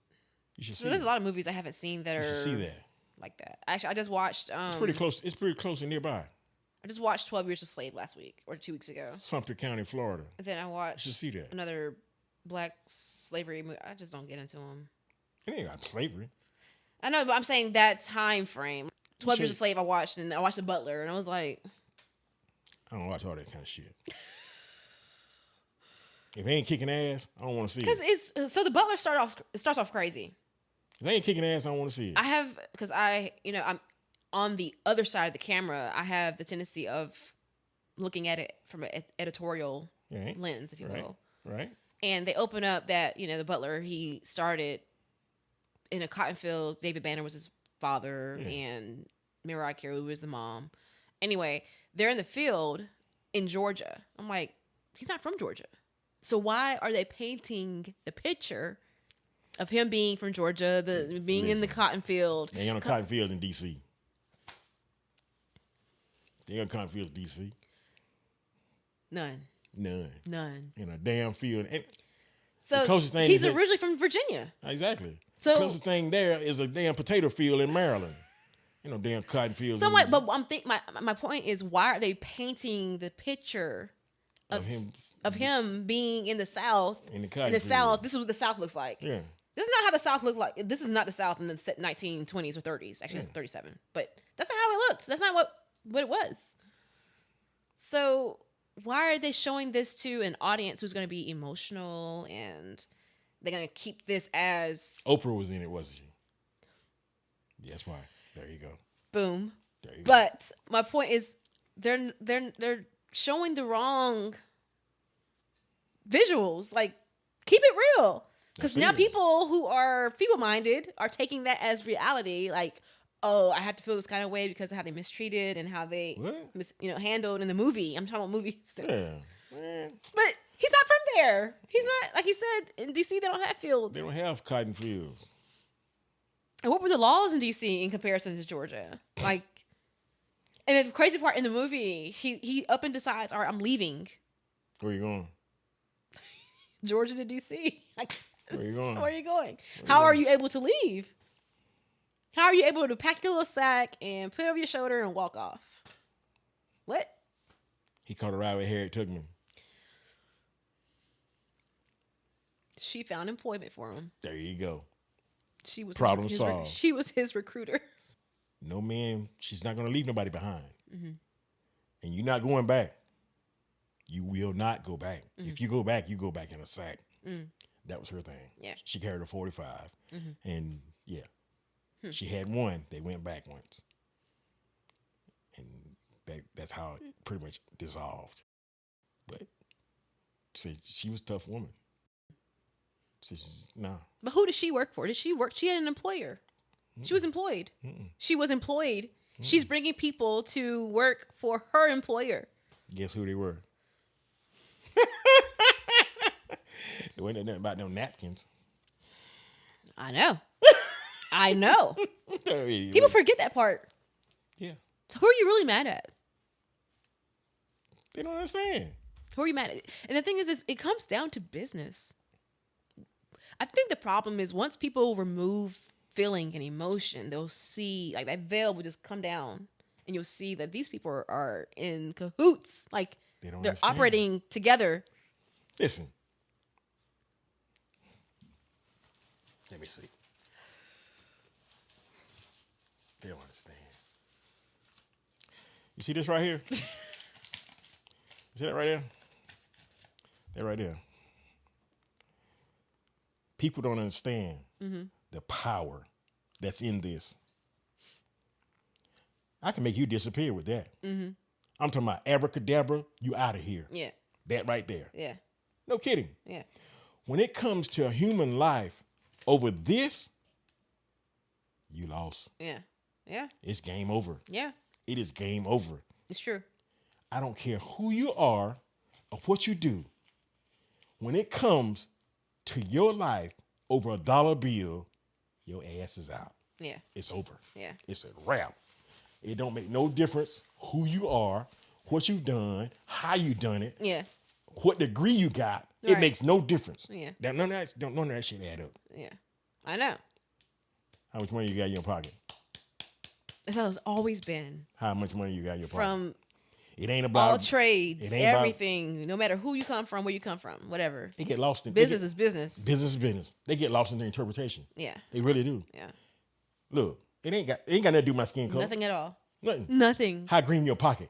You should see
So there's
it.
a lot of movies I haven't seen that
You should
are
see that.
like that. Actually, I just watched...
It's pretty close. It's pretty close and nearby.
I just watched 12 Years a Slave last week or 2 weeks ago.
Sumter County, Florida.
And then I watched
You should see that.
another black slavery movie. I just don't get into them.
It ain't got slavery.
I know, but I'm saying that time frame. 12 Years
should-
a Slave I watched, and I watched The Butler, and I was like...
I don't watch all that kind of shit. If they ain't kicking ass, I don't want to see
Because
it.
it's... So The Butler starts off crazy.
If they ain't kicking ass, I don't want to see it.
I have... Because I'm on the other side of the camera. I have the tendency of looking at it from an editorial
Right.
lens, if you
Right.
will.
Right?
And they open up that, the Butler, he started in a cotton field. David Banner was his father,
Yeah.
and Mariah Carey was the mom. Anyway, they're in the field in Georgia. I'm like, he's not from Georgia. So why are they painting the picture of him being from Georgia, being in the
Listen.
cotton field?
They ain't on cotton fields in D.C. They ain't on cotton fields in D.C.
None.
None. In a damn field. And
So
closest thing
he's
is that-
originally from Virginia.
exactly.
So-
The closest thing there is a damn potato field in Maryland. You know, damn cotton fields.
So but my point is, why are they painting the picture
of him
being in the South?
in the cotton
In the
field.
South, this is what the South looks like.
Yeah.
This is not how the South looked like. This is not the South in the 1920s or 30s. Actually, it's 37. But that's not how it looked. That's not what it was. So why are they showing this to an audience who's going to be emotional, and they're going to keep this as
Oprah was in it, wasn't she? Yeah, that's why. There you go.
boom?
There you go.
But my point is, they're showing the wrong visuals. Like, keep it real. Because now people who are feeble-minded are taking that as reality. Like, oh, I have to feel this kind of way because of how they mistreated and how they, handled in the movie. I'm talking about movie sense.
Yeah.
But he's not from there. He's not, like he said, in DC, they don't have fields.
They don't have cotton fields.
And what were the laws in DC in comparison to Georgia? Like, and the crazy part in the movie, he up and decides, all right, I'm leaving.
Where you going?
Georgia to DC. Like,
where you going?
Where are you going? How are you able to leave? How are you able to pack your little sack and put it over your shoulder and walk off? What?
He caught a ride with Harriet Tubman.
She found employment for him.
There you go.
She was
problem solved.
She was his recruiter.
No, man, she's not going to leave nobody behind.
Mm-hmm.
And you're not going back. You will not go back.
Mm-hmm.
If you go back in a sack.
Mm.
That was her thing.
Yeah.
She carried a 45.
Mm-hmm.
And yeah, she had one. They went back once. And that's how it pretty much dissolved. But see, she was a tough woman. No.
But who did she work for? Did she work? She had an employer. She was employed. She was employed. She's bringing people to work for her employer.
Guess who they were? There wasn't nothing about no napkins.
I know. I know. People forget that part.
Yeah.
So who are you really mad at?
They don't understand.
Who are you mad at? And the thing is it comes down to business. I think the problem is once people remove feeling and emotion, they'll see, like, that veil will just come down and you'll see that these people are in cahoots. Like, they're operating together.
Listen. Let me see. They don't understand. You see this right here? You see that right there? That right there. People don't understand the power that's in this. I can make you disappear with that. I'm talking about abracadabra, you out of here.
Yeah.
That right there.
Yeah.
No kidding.
Yeah.
When it comes to a human life over this, you lost.
Yeah. Yeah.
It's game over.
Yeah.
It is game over.
It's true.
I don't care who you are or what you do. When it comes to your life over $1 bill, your ass is out.
Yeah.
It's over.
Yeah.
It's a wrap. It don't make no difference who you are, what you've done, how you done it,
Yeah.
what degree you got.
Right.
It makes no difference.
Yeah.
None of that shit add up.
Yeah. I know.
How much money you got in your pocket?
That's how it's always been.
How much money you got in your pocket?
From
it ain't about
all trades,
it ain't
everything, no matter who you come from, where you come from, whatever.
They get lost in
business is business.
Business is business. They get lost in the interpretation.
Yeah.
They really do.
Yeah.
Look, it ain't got nothing to do with my skin color.
Nothing at all.
Nothing. How green your pocket?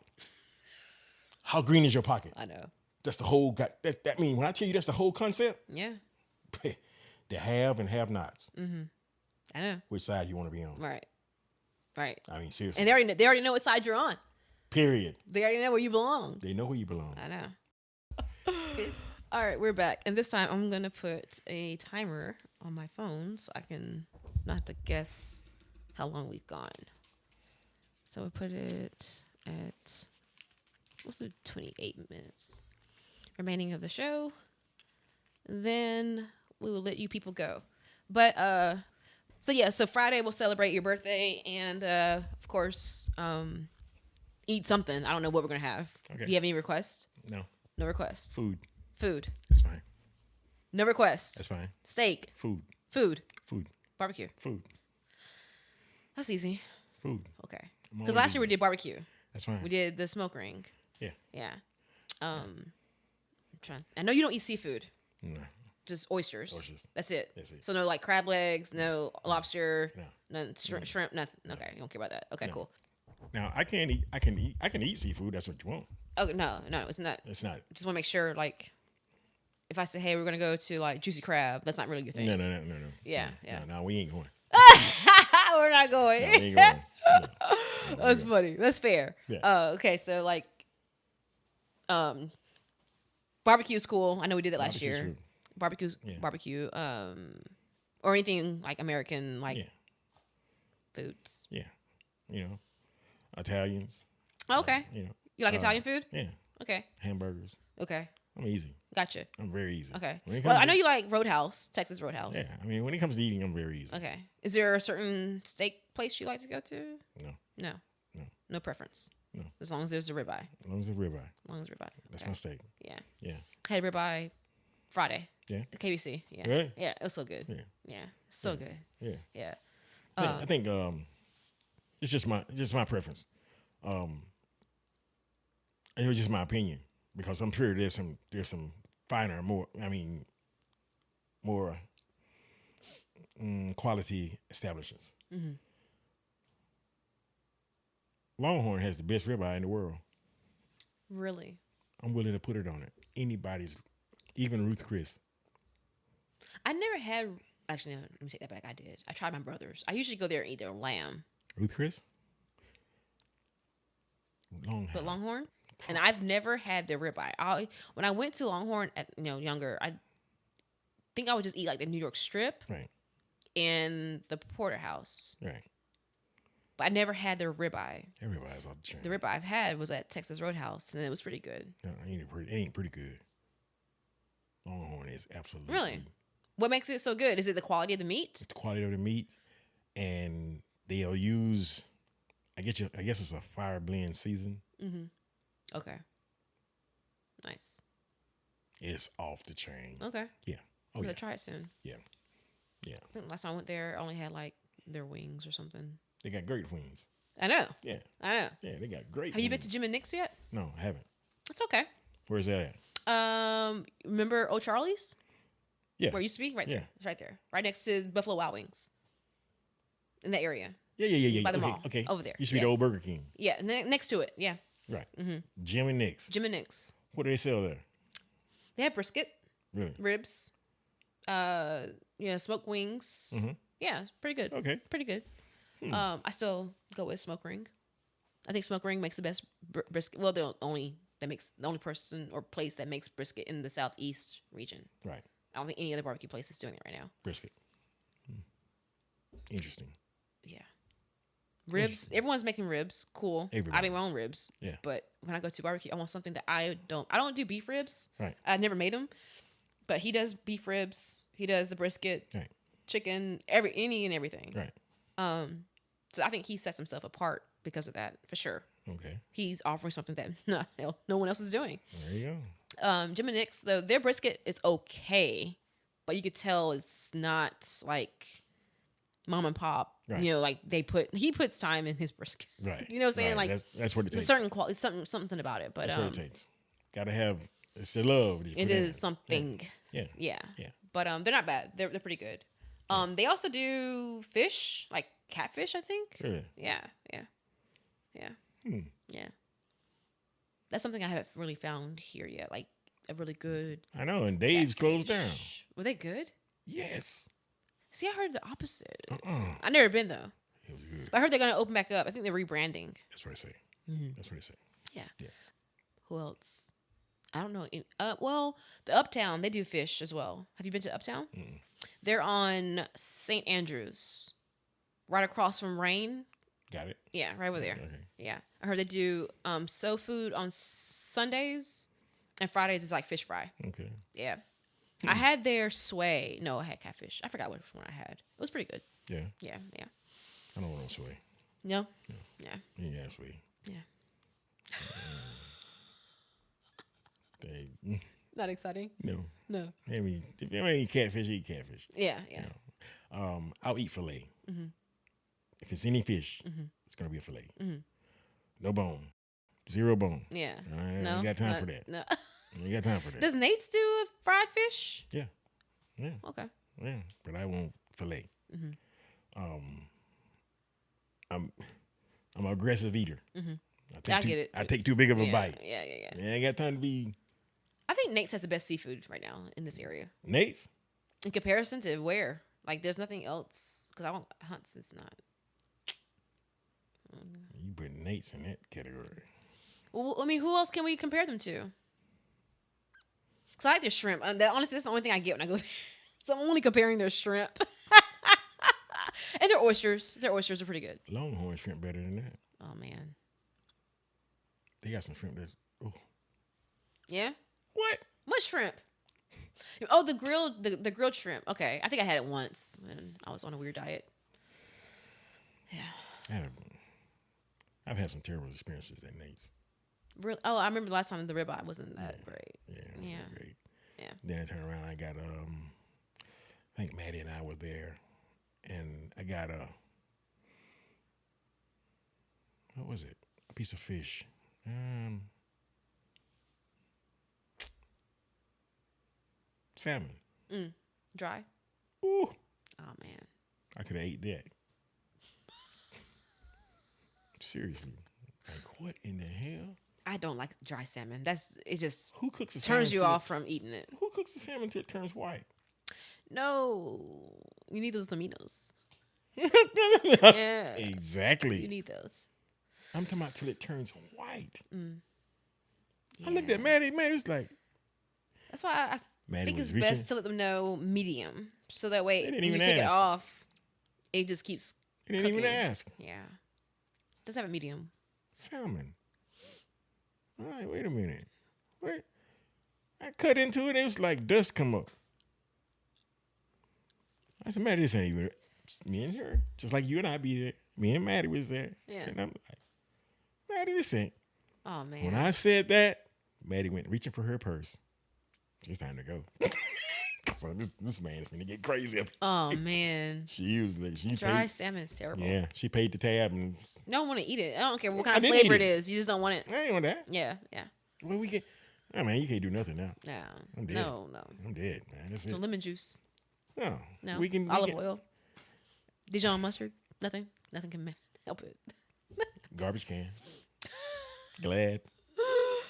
How green is your pocket?
I know.
That's the whole that mean when I tell you that's the whole concept.
Yeah.
The have and have nots.
I know.
Which side you want to be on?
Right. Right.
I mean, seriously.
And they already know what side you're on.
Period.
They already know where you belong.
They know where you belong.
I know. All right, we're back. And this time I'm going to put a timer on my phone so I can not have to guess how long we've gone. So we put it at, what's the 28 minutes remaining of the show. Then we will let you people go. But, so Friday we'll celebrate your birthday and, of course, eat something. I don't know what we're going to have.
Okay.
Do you have any requests?
No.
No requests.
Food.
That's
fine.
No requests.
That's fine.
Steak.
Food.
Barbecue.
Food.
That's easy.
Food.
Okay. Because last year we did barbecue.
That's fine.
We did the smoke ring.
Yeah.
Yeah. I know you don't eat seafood.
No.
Just oysters. That's it.
That's it.
So no like crab legs, no lobster,
No.
none shrimp, nothing. Okay, you don't care about that. Okay, cool.
Now I can eat seafood. That's what you want.
Oh no, it's not.
It's not.
Just want to make sure, like, if I say, hey, we're gonna go to like Juicy Crab, that's not really your thing.
No.
Yeah.
No, we ain't going.
We're not going.
No, we ain't going. No,
That's funny. That's fair.
Yeah.
Okay, so like, barbecue is cool. I know we did that last year. barbecue,
Yeah.
barbecue, or anything like American like
Yeah.
foods.
Yeah. You know, Italians.
Okay,
You know.
you like Italian food?
Yeah.
Okay,
Hamburgers.
okay,
I'm easy.
gotcha.
I'm very easy.
Okay,
When it
well,
comes
I know
to,
you like Roadhouse, Texas Roadhouse.
yeah, I mean, when it comes to eating, I'm very easy.
Okay, is there a certain steak place you like to go to?
No.
No,
No.
no preference.
No.
As long as there's a ribeye.
As long as it's ribeye.
As long as ribeye.
That's
Okay.
my steak.
Yeah.
Yeah.
Had ribeye Friday.
Yeah.
At KBC. Yeah.
Really?
Yeah, it was so good.
Yeah.
Yeah, so good.
Yeah.
Yeah.
I think it's just my preference. It was just my opinion because I'm sure there's some finer, more quality establishments.
Mm-hmm.
Longhorn has the best ribeye in the world.
Really?
I'm willing to put it on it. Anybody's, even Ruth Chris.
I never had. Actually, no, let me take that back. I did. I tried my brother's. I usually go there and eat their lamb.
Ruth Chris?
But Longhorn? And I've never had their ribeye. When I went to Longhorn at younger, I think I would just eat like the New York strip,
right,
and the porterhouse.
Right.
But I never had their ribeye.
Everybody's off the chain.
The ribeye I've had was at Texas Roadhouse, and it was pretty good.
No, it ain't pretty good. Longhorn is absolutely.
Really? What makes it so good? Is it the quality of the meat?
It's the quality of the meat, and they'll use. I guess it's a fire blend season.
Mm-hmm. Okay. Nice.
It's off the chain.
Okay.
Yeah. Oh
I'm
yeah.
gonna try it soon.
Yeah. Yeah.
I think last time I went there, I only had like their wings or something.
They got great wings.
I know.
Yeah.
I know.
Yeah, they got great.
Have you been
wings.
to Jim and Nick's yet?
No, I haven't.
It's okay.
Where's that at?
Remember O'Charlie's?
Yeah.
Where it used to be? Right
Yeah.
there. It's right there. Right next to Buffalo Wild Wings. In that area.
Yeah.
By the
okay,
mall.
Okay.
Over there.
Used to be
Yeah.
the old Burger King.
Yeah. Next to it. Yeah.
Right.
Mm-hmm.
Jim and Nick's.
Jim and Nick's.
What do they sell there?
They have brisket,
Really?
ribs, smoked wings.
Mm-hmm.
Yeah, it's pretty good.
Okay.
Pretty good. I still go with smoke ring. I think smoke ring makes the best brisket. Well, the only person or place that makes brisket in the southeast region.
Right.
I don't think any other barbecue place is doing it right now.
Brisket. Interesting.
Yeah. Ribs. Everyone's making ribs. Cool.
Everybody.
I make my own ribs.
Yeah.
But when I go to barbecue, I want something that I don't do beef ribs.
Right.
I never made them, but he does beef ribs. He does the brisket,
Right.
chicken, any and everything.
Right.
So I think he sets himself apart because of that, for sure.
Okay.
He's offering something that no one else is doing.
There you go.
Jim and Nick's, though, their brisket is okay, but you could tell it's not like mom and pop.
Right.
Like he puts time in his brisket.
Right.
You know what I'm saying?
Right.
Like
that's what it
it's a
takes.
certain quality, something about it. But
That's what it takes. Gotta have. It's the love. that you
it
put in
is something.
Yeah.
Yeah.
Yeah.
But they're not bad. They're pretty good. They also do fish, like catfish, I think.
Really?
Yeah. Yeah. That's something I haven't really found here yet. Like a really good.
I know. And Dave's closed down.
catfish. Were they good?
Yes.
See, I heard the opposite.
Uh-uh.
I've never been though.
It was good.
But I heard they're gonna open back up. I think they're rebranding.
That's what I say.
Mm-hmm.
That's what I say.
Yeah.
Yeah.
Who else? I don't know. Well, the Uptown, they do fish as well. Have you been to Uptown?
Mm-mm.
They're on St. Andrews, right across from Rain.
Got it.
Yeah, right over there.
Okay.
Yeah, I heard they do soul food on Sundays, and Fridays is like fish fry.
Okay.
Yeah, I had their sway. No, I had catfish. I forgot which one I had. It was pretty good.
Yeah.
Yeah.
I don't want no sway.
No.
Yeah.
Yeah.
Yeah, sway.
Yeah.
They,
Not exciting.
no.
No.
I mean, if you eat catfish, eat catfish.
Yeah.
You know. I'll eat fillet.
Mm-hmm.
If it's any fish,
Mm-hmm.
it's gonna be a fillet.
Mm-hmm.
No bone. Zero bone.
Yeah.
I
No.
ain't got time for that.
No.
I ain't got time for that.
Does Nate's do a fried fish?
Yeah. Yeah.
Okay.
Yeah. But I won't fillet.
Mm-hmm.
I'm an aggressive eater.
Mm-hmm.
I
get it.
I take too big of a
Yeah.
bite.
Yeah.
I ain't got time to be
I think Nate's has the best seafood right now in this area.
Nate's.
In comparison to where? Like, there's nothing else. Because I don't, Hunt's is not.
You put Nate's in that category.
Well, I mean, who else can we compare them to? Because I like their shrimp. Honestly, that's the only thing I get when I go there. So I'm only comparing their shrimp. And their oysters. Their oysters are pretty good.
Longhorn shrimp better than that.
Oh, man.
They got some shrimp that's. Oh.
Yeah?
What?
What shrimp? Oh, the grilled shrimp. Okay. I think I had it once when I was on a weird diet. Yeah.
I've had some terrible experiences at Nate's.
Really? Oh, I remember the last time the ribeye wasn't that great.
Yeah. Great.
Yeah.
Then I turned around and I got I think Maddie and I were there, and I got what was it? A piece of fish. Salmon.
Dry.
Ooh.
Oh, man.
I could have ate that. Seriously. Like, what in the hell?
I don't like dry salmon. It just
Who cooks the
turns
salmon
you off from eating it.
Who cooks the salmon till it turns white?
No. You need those aminos. Yeah.
Exactly.
You need those.
I'm talking about till it turns white.
Yeah.
I looked at Maddie. Maddie's like.
That's why I
Maddie
think it's
was reaching.
best to let them know medium. So that way,
They
when
didn't
you
even
take it
ask.
off, it just keeps
They didn't even
cooking.
ask.
Yeah. Does have a medium.
Salmon. All right, wait a minute. Wait. I cut into it. It was like dust come up. I said, Maddie, this ain't even me and her. Just like you and I be there. Me and Maddie was there.
Yeah.
And I'm like, Maddie, this ain't.
Oh, man.
When I said that, Maddie went reaching for her purse. It's time to go. So this man is going to get crazy.
Oh, man.
She
Dry
paid.
salmon is terrible.
Yeah, she paid the tab. And
You don't want to eat it. I don't care what
I
kind of
didn't
flavor
eat
it
it.
is. You just don't want it.
I ain't on that.
Yeah. Yeah.
Well, we get. Oh, man, you can't do nothing now.
No.
I'm dead.
No.
I'm dead, man. That's
No
it.
lemon juice.
No.
No.
We can.
Olive oil. Dijon mustard. Nothing. Nothing can help it.
Garbage can. Glad.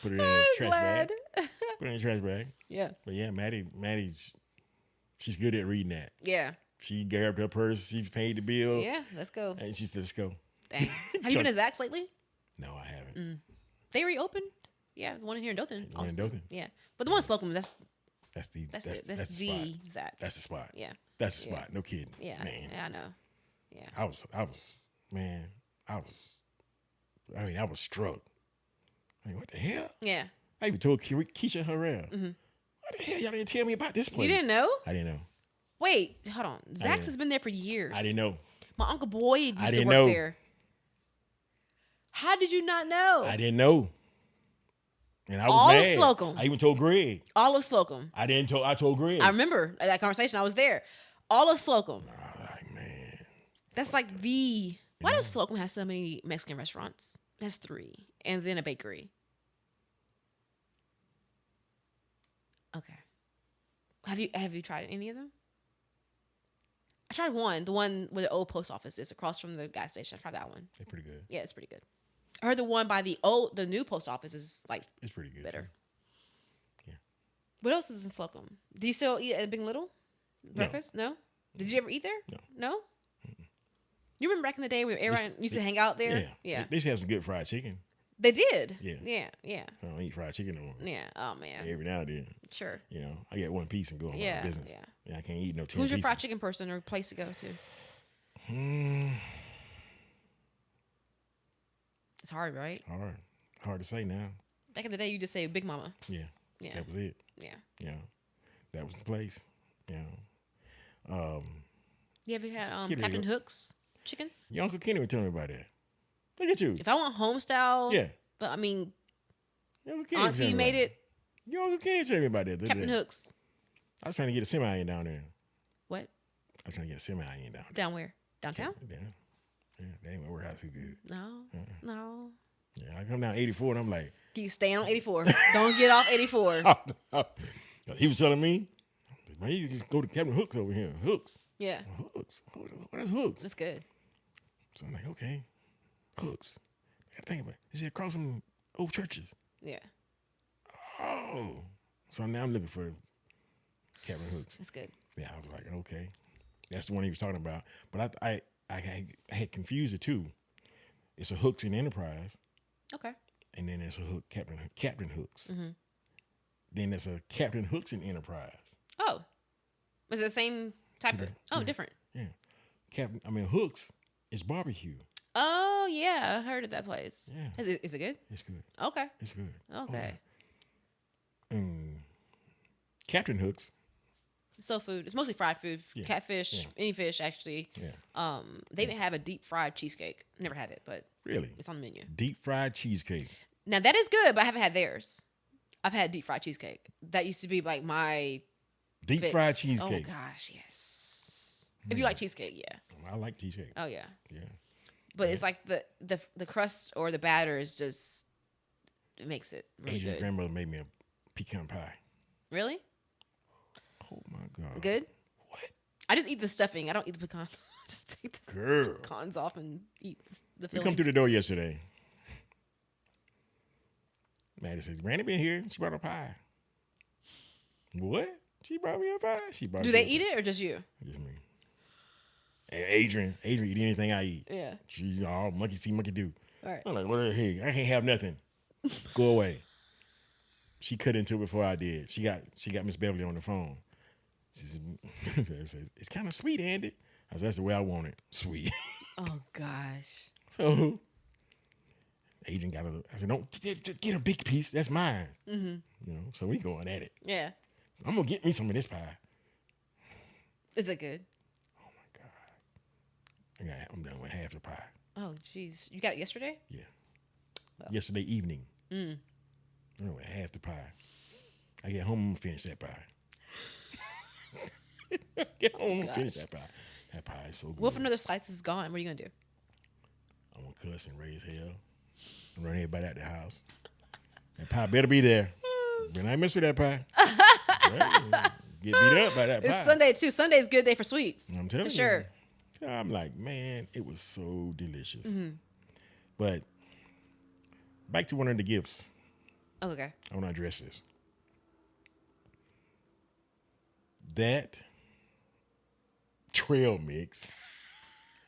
Put it in a trash bag. Put it in a trash bag.
Yeah.
But yeah, Maddie's, she's good at reading that.
Yeah.
She grabbed her purse. She paid the bill.
Yeah. Let's go.
And she said, let's go.
Dang. Have you been to Zach's lately?
No, I haven't.
They reopened. Yeah, the one in here in Dothan.
One in
also.
Dothan?
Yeah, but the one in Slocum. That's
it. That's
the
the spot.
Zach's.
That's the spot.
Yeah.
That's the
Yeah.
spot. No kidding.
Yeah.
Man.
Yeah, I know. Yeah.
I was struck. Like, what the hell?
Yeah.
I even told Keisha Harrell. What the hell? Y'all didn't tell me about this place.
You didn't know?
I didn't know.
Wait, hold on. Zach's
know.
has been there for years.
I didn't know.
My Uncle Boyd used to
didn't
work
know.
there. How did you not know?
I didn't know. And I was
All of
mad.
Slocum.
I even told Greg.
All of Slocum.
I told Greg.
I remember that conversation. I was there. All of Slocum.
I was like, man.
That's like the. Why does Slocum have so many Mexican restaurants? That's 3, and then a bakery. Okay. Have you tried any of them? I tried one, the one where the old post office is across from the gas station. I tried that one.
They're pretty good.
Yeah, it's pretty good. I heard the one by the new post office is like
It's pretty good.
better.
Too. Yeah.
What else is in Slocum? Do you still eat at Big Little breakfast? No. Did you ever eat there?
No.
No. You remember back in the day when everyone used to hang out there? Yeah.
They used to have some good fried chicken.
They did.
Yeah.
Yeah.
So I don't eat fried chicken no more.
Yeah. Oh man.
Every now and then.
Sure.
You know, I get one piece and go on my business.
Yeah.
I can't eat no 10
Who's your
pieces.
fried chicken person or place to go to? It's hard, right?
Hard to say now.
Back in the day, you just say Big Mama.
Yeah.
Yeah.
That was it.
Yeah.
You know, that was the place. You know.
You ever had
Get it,
Captain
yo.
Hook's chicken?
Your Uncle Kenny would tell me about that. Look at you.
If I want home style,
Yeah.
But I mean,
Your Uncle Kenny would tell
Auntie
me
made
about
it.
Your Uncle Kenny told me about that. the other
Captain
day.
Hook's.
I was trying to get a semi in down there.
What?
I was trying to get a semi in down there.
Down where? Downtown?
Yeah. That ain't my warehouse too good.
No. No.
Yeah, I come down 84 and I'm like,
Do you stay on 84? Don't get off 84.
he was telling me, man, you just go to Captain Hooks over here. Hooks.
Yeah.
Hooks. What is Hooks?
That's good.
So I'm like, okay, Hooks. I gotta think about it. Is it across from old churches?
Yeah.
Oh. So now I'm looking for Captain Hooks.
That's good.
Yeah, I was like, okay. That's the one he was talking about. But I had confused the two. It's a Hooks in Enterprise.
Okay.
And then there's a Hook, Captain Hooks.
Mm-hmm.
Then there's a Captain Hooks in Enterprise.
Oh, is it the same type of? Oh, different.
Yeah, Hooks is barbecue.
Oh yeah, I heard of that place.
Yeah,
Is it good?
it's good.
Okay.
It's good.
Okay.
Captain Hooks.
Soul food. It's mostly fried food.
Yeah.
Catfish, any fish actually.
Yeah.
They even have a deep fried cheesecake. Never had it, but
Really,
it's on the menu.
deep fried cheesecake.
Now that is good, but I haven't had theirs. I've had deep fried cheesecake. That used to be like my
Deep
fix.
fried cheesecake.
Oh gosh, yes. If you like cheesecake, yeah.
I like cheesecake.
Oh yeah.
Yeah.
But it's like the crust or the batter is just it makes it really
Asian
good.
grandmother made me a pecan pie.
Really?
Oh my god.
Good?
What?
I just eat the stuffing. I don't eat the pecans. Just take the
Girl.
pecans off and eat the
We
filling.
come through the door yesterday. Maddie says, Granny been here. She brought a pie. What? She brought me a pie. She brought.
Do they eat it or just you?
Just me. And Adrian eat anything I eat.
Yeah.
She's all monkey see, monkey do.
All right.
I'm like, what the heck? I can't have nothing. Go away. She cut into it before I did. She got Miss Beverly on the phone. She said, it's kind of sweet, Andy. I said, that's the way I want it. Sweet.
Oh gosh.
So Adrian got I said, don't get a big piece. That's mine. Mm-hmm. You know, so we going at it.
Yeah.
I'm going to get me some of this pie.
Is it good?
Oh my God. I'm done with half the pie.
Oh jeez. You got it yesterday?
Yeah.
Well.
Yesterday evening. I'm done with half the pie. I get home and finish that pie. Get home and finish that pie. That pie is so good.
What if another slice is gone? What are you gonna do?
I'm gonna cuss and raise hell and run everybody out the house. That pie better be there. Better not mess with that pie. Right? Get beat up by that pie.
It's Sunday too. Sunday's a good day for sweets.
I'm telling
for sure.
you. I'm like, man, it was so delicious. But back to one of the gifts.
Oh, okay.
I want to address this. That trail mix.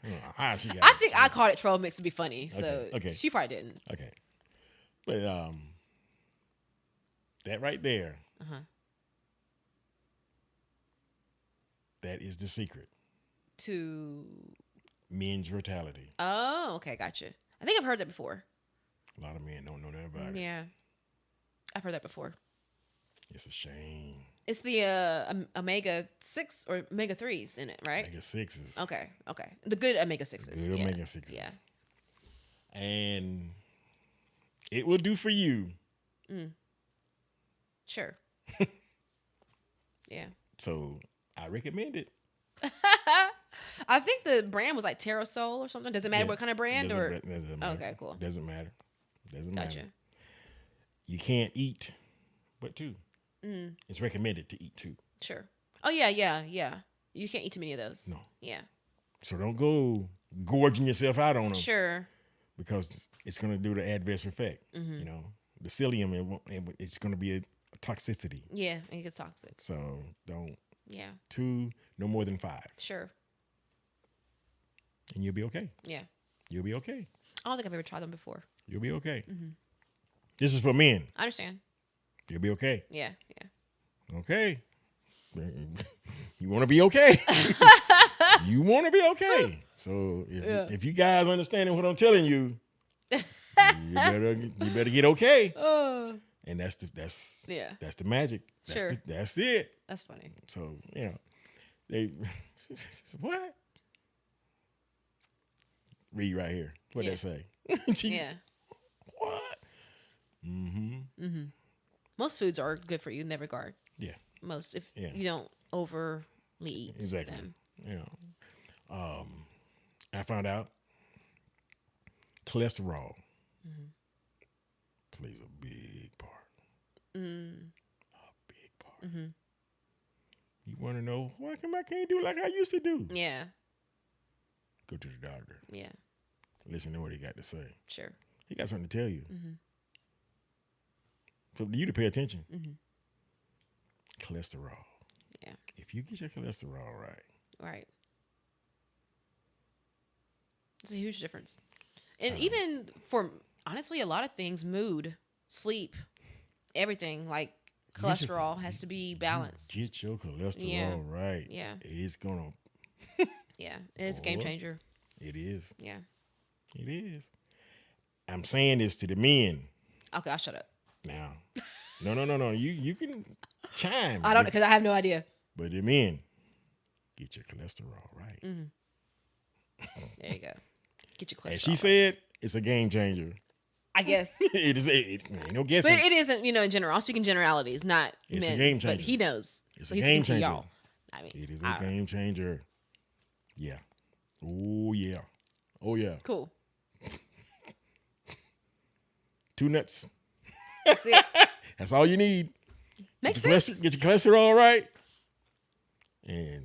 I don't know how she got
I
it.
think I called it troll mix to be funny. So
Okay.
she probably didn't.
Okay. But that right there. That is the secret.
To
Men's brutality.
Oh, okay, gotcha. I think I've heard that before.
A lot of men don't know that about it.
Yeah. I've heard that before.
It's a shame.
It's the omega 6 or omega 3s in it, right?
Omega 6s.
Okay. The good omega 6s.
Good
yeah.
omega 6s.
Yeah.
And it will do for you.
Sure. Yeah.
So I recommend it.
I think the brand was like Terrasol or something. Does it matter
Yeah.
what kind of brand
Doesn't matter.
Okay, cool.
Doesn't matter. Doesn't
Gotcha.
matter. You can't eat but two. It's recommended to eat two.
Sure. Oh yeah. You can't eat too many of those.
No.
Yeah.
So don't go gorging yourself out on them.
Sure.
Because it's going to do the adverse effect. You know, the psyllium, it's going to be a toxicity.
Yeah, it gets toxic.
So don't.
Yeah.
Two, no more than 5.
Sure.
And you'll be okay.
Yeah.
You'll be okay.
I don't think I've ever tried them before.
You'll be okay. This is for men.
I understand.
You'll be okay.
Yeah.
Okay. You want to be okay. You want to be okay. So if you guys understanding what I'm telling you, you better get okay.
Oh.
And that's the magic.
Sure.
That's it.
That's funny.
So, they what? Read right here. What that say?
Yeah.
What?
Most foods are good for you in that regard.
Yeah.
Most, if you don't overly eat
Exactly.
them.
I found out cholesterol plays a big part. A big part. You want to know why come I can't do like I used to do?
Yeah.
Go to the doctor.
Yeah.
Listen to what he got to say.
Sure.
He got something to tell you. For you to pay attention. Cholesterol.
Yeah.
If you get your cholesterol right.
Right. It's a huge difference. And even for, honestly, a lot of things, mood, sleep, everything, like
Get your,
cholesterol has to be
you
balanced.
get your cholesterol
Yeah.
right.
Yeah.
It's gonna,
Yeah. It's a game
boy,
changer.
it is.
Yeah.
It is. I'm saying this to the men
Okay, I'll shut up.
now. No. You can chime.
I don't because I have no idea.
But the men, get your cholesterol right.
There you go. Get your cholesterol.
As she
right.
said, it's a game changer.
I guess.
It is. It ain't no guessing.
But it isn't, in general. I'm speaking generalities, not
It's a
men.
game
But
changer.
he knows.
It's
So
a
he's
game
speaking to
changer.
y'all. I mean,
It is a
all right.
game changer. Yeah. Oh yeah. Oh yeah.
Cool.
2 nuts.
That's it.
That's all you need.
Makes
Get
sense.
your cholesterol right, and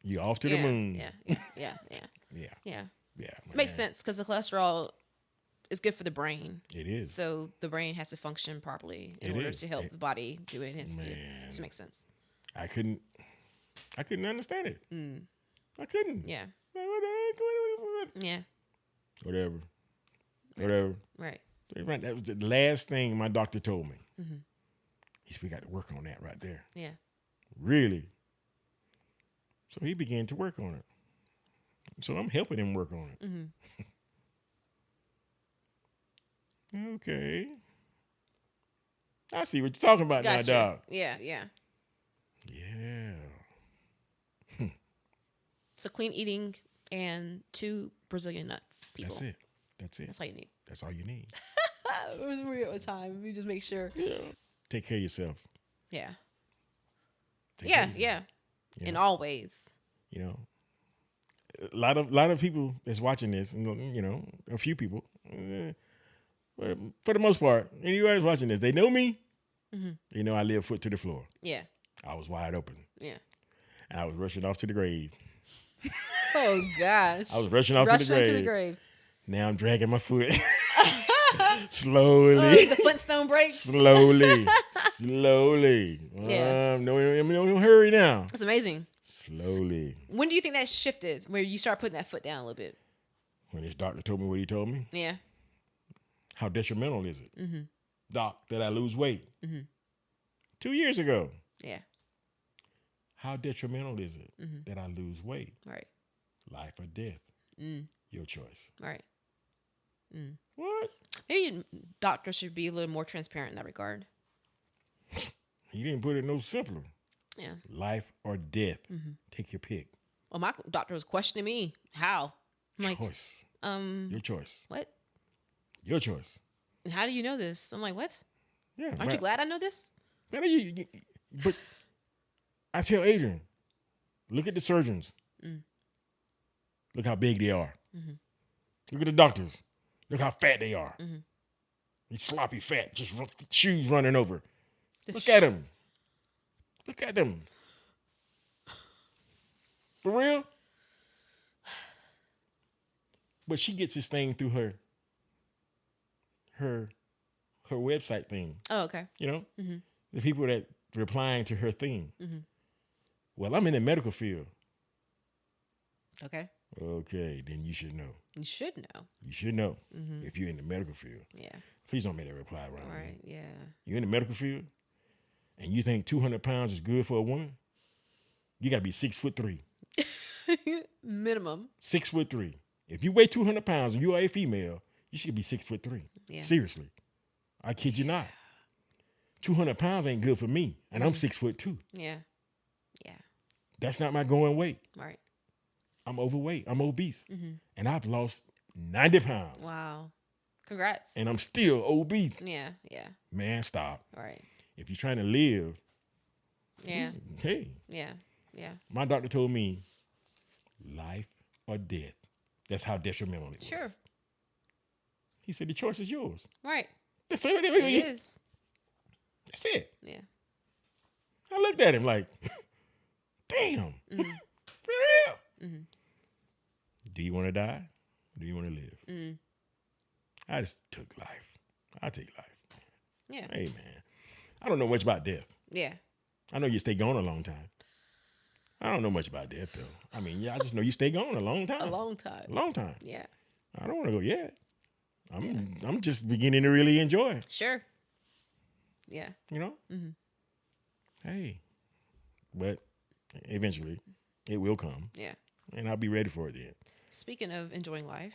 you off to the
Yeah,
moon.
Yeah.
Yeah.
Makes
man.
sense because the cholesterol is good for the brain.
It is.
So the brain has to function properly in
It
order
is.
to help the body do what it needs to do.
Man.
This makes sense.
I couldn't understand it. I couldn't.
Yeah.
Like, what the heck?
Yeah.
Whatever.
Right.
That was the last thing my doctor told me. He said, we got to work on that right there.
Yeah.
Really? So he began to work on it. So I'm helping him work on it. Okay. I see what you're talking about now,
Gotcha.
dog.
Yeah.
Yeah.
So clean eating and 2 Brazilian nuts, people.
That's it.
That's all you need.
That's all you need.
We're at time. We just make sure.
Yeah. Take care of yourself.
Yeah.
Take care
Yeah.
of yourself.
Yeah.
You
In
know?
all ways.
You know, a lot of people that's watching this, and a few people, but for the most part, anybody that's watching this, they know me. I live foot to the floor.
Yeah.
I was wide open,
Yeah.
and I was rushing off to the grave.
Oh gosh.
I was rushing off
Rushing
to
to
the
the
grave.
grave.
Now I'm dragging my foot slowly,
The Flintstone breaks.
slowly.
Yeah.
No hurry now.
That's amazing.
Slowly.
When do you think that shifted where you start putting that foot down a little bit?
When this doctor told me what he told me,
Yeah.
how detrimental is it? Doc, that I lose weight? 2 years ago.
Yeah.
How detrimental is it that I lose weight?
Right.
Life or death? Your choice.
Right.
What?
Maybe doctors should be a little more transparent in that regard.
He didn't put it no simpler.
Yeah.
Life or death. Take your pick.
Well, my doctor was questioning me. How? I'm like,
Choice. Your choice.
what?
Your choice.
How do you know this? I'm like, what?
Yeah.
Aren't you glad I know this?
Man, but I tell Adrian, look at the surgeons. Look how big they are. Look at the doctors. Look how fat they are. He's sloppy fat, just shoes running over. Look at them. Look at them. For real? But she gets this thing through her website thing.
Oh, okay.
The people that replying to her thing. Well, I'm in the medical field.
Okay.
Okay, then you should know.
You should know.
You should know if you're in the medical field.
Yeah.
Please don't make that reply around me.
Right. Yeah.
You're in the medical field, and you think 200 pounds is good for a woman? You got to be 6'3".
Minimum.
6'3". If you weigh 200 pounds and you are a female, you should be 6'3".
Yeah.
Seriously, I kid you not. 200 pounds ain't good for me, and I'm 6'2".
Yeah. Yeah.
That's not my going weight.
Right.
I'm overweight. I'm obese, and I've lost 90 pounds,
Wow. Congrats.
and I'm still obese.
Yeah. Yeah.
Man, stop.
All right.
If you're trying to live,
Yeah.
hey,
Yeah. Yeah.
my doctor told me life or death. That's how detrimental it
Sure.
was. He said the choice is yours.
Right.
That's
It
it.
is.
That's it.
Yeah.
I looked at him like, damn. For real? Do you want to die? Do you want to live? I just took life. I take life.
Yeah.
Hey, man. I don't know much about death.
Yeah.
I know you stay gone a long time. I don't know much about death, though. I mean, I just know you stay gone a long time.
A long time.
A long time.
Yeah.
I don't want to go yet. I'm just beginning to really enjoy it,
Sure. Yeah.
you know? Hey, but eventually it will come,
Yeah.
and I'll be ready for it then.
Speaking of enjoying life,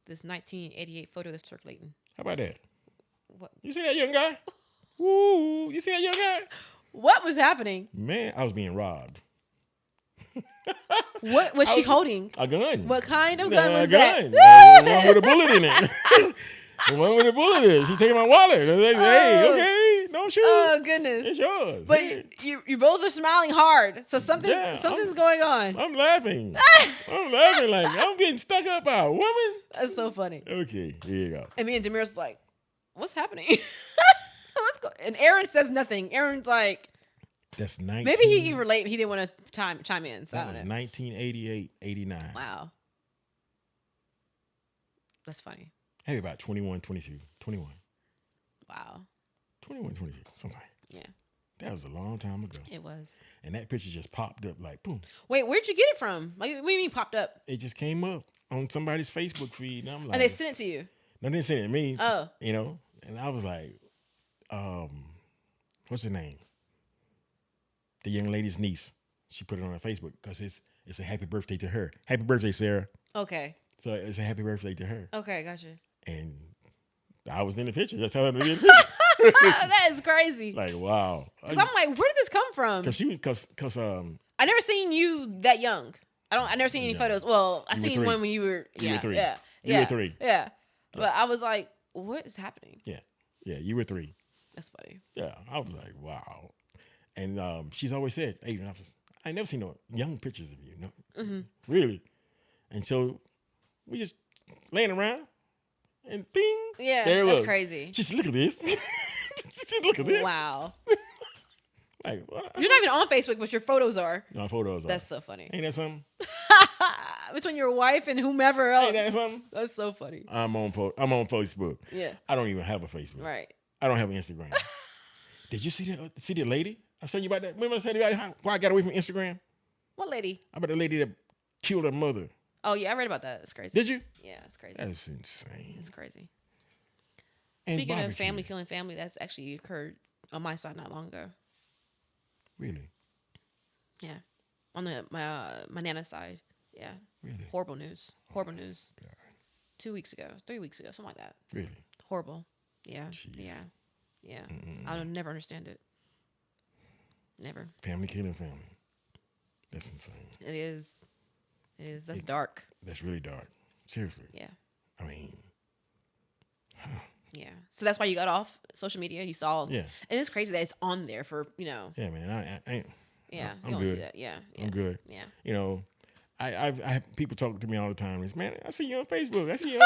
this 1988 photo that's circulating.
How about that?
What?
You see that young guy? Woo! You see that young guy?
What was happening?
Man, I was being robbed.
What was she holding?
A gun.
What kind of gun was
A gun.
that?
The one with a bullet in it. The one with a bullet in it. She taking my wallet. I was like, hey, okay, don't shoot.
Oh goodness!
It's yours.
But
Hey.
you both are smiling hard, so something's going on.
I'm laughing. I'm laughing like I'm getting stuck up by a woman.
That's so funny.
Okay, here you go.
And me and Demir's like, "What's happening?" And Aaron says nothing. Aaron's like,
That's 19.
maybe he relate. He didn't want to chime in. So
That
I
was
don't know.
1988, 89.
Wow, that's funny.
Maybe about 21, 22, 21.
Wow.
21, 22, something.
Yeah,
That was a long time ago.
it was.
And that picture just popped up like, boom.
Wait, where'd you get it from? Like, what do you mean popped up?
It just came up on somebody's Facebook feed. And I'm like,
And they sent it to you.
no, they didn't send it to me.
Oh.
You know? And I was like, what's her name? The young lady's niece. She put it on her Facebook because it's a happy birthday to her. Happy birthday, Sarah.
Okay.
So it's a happy birthday to her.
Okay, gotcha.
And I was in the picture. That's how I was in the picture.
That is crazy.
Like, wow.
Cause I'm like, where did this come from?
Because she was, because
I never seen you that young. I never seen any
No.
photos. Well, I
You were
seen
3.
one when you were
You were 3.
Yeah.
You
yeah,
were 3.
Yeah. But I was like, what is happening?
Yeah, you were 3.
That's funny.
Yeah, I was like, wow. And she's always said, hey, I never seen no young pictures of you. No, really. And so we just laying around, and bing,
Yeah,
there it
that's
was.
crazy.
She said, look at this. Look at this.
Wow.
Like, what?
You're not even on Facebook, but your photos are.
No, photos.
That's so funny.
Ain't that something?
Between your wife and whomever else.
Ain't that something?
That's so funny.
I'm on Facebook.
Yeah.
I don't even have a Facebook.
Right.
I don't have an Instagram. Did you see the lady? I was telling you about that. Remember I said about why I got away from Instagram?
What lady?
About the lady that killed her mother.
Oh yeah, I read about that. It's crazy.
Did you?
Yeah, it's crazy.
That's insane.
It's crazy.
And
Speaking of
barbecue.
family killing family, that's actually occurred on my side not long ago.
Really?
Yeah, on my nana's side. Yeah,
Really?
horrible news. Horrible news.
God.
2 weeks ago, 3 weeks ago, something like that.
Really?
Horrible. Yeah.
Jeez.
Yeah. I'll never understand it. Never.
Family killing family. That's insane.
It is. It is. That's dark.
That's really dark. Seriously.
Yeah.
I mean,
Yeah. So that's why you got off social media. You saw.
yeah.
And it's crazy that it's on there for
Yeah, man. I ain't.
Yeah.
I'm
you don't
good.
see that. Yeah. Yeah.
I'm good.
Yeah.
You know, I have people talk to me all the time. It's, man, I see you on Facebook. I see you.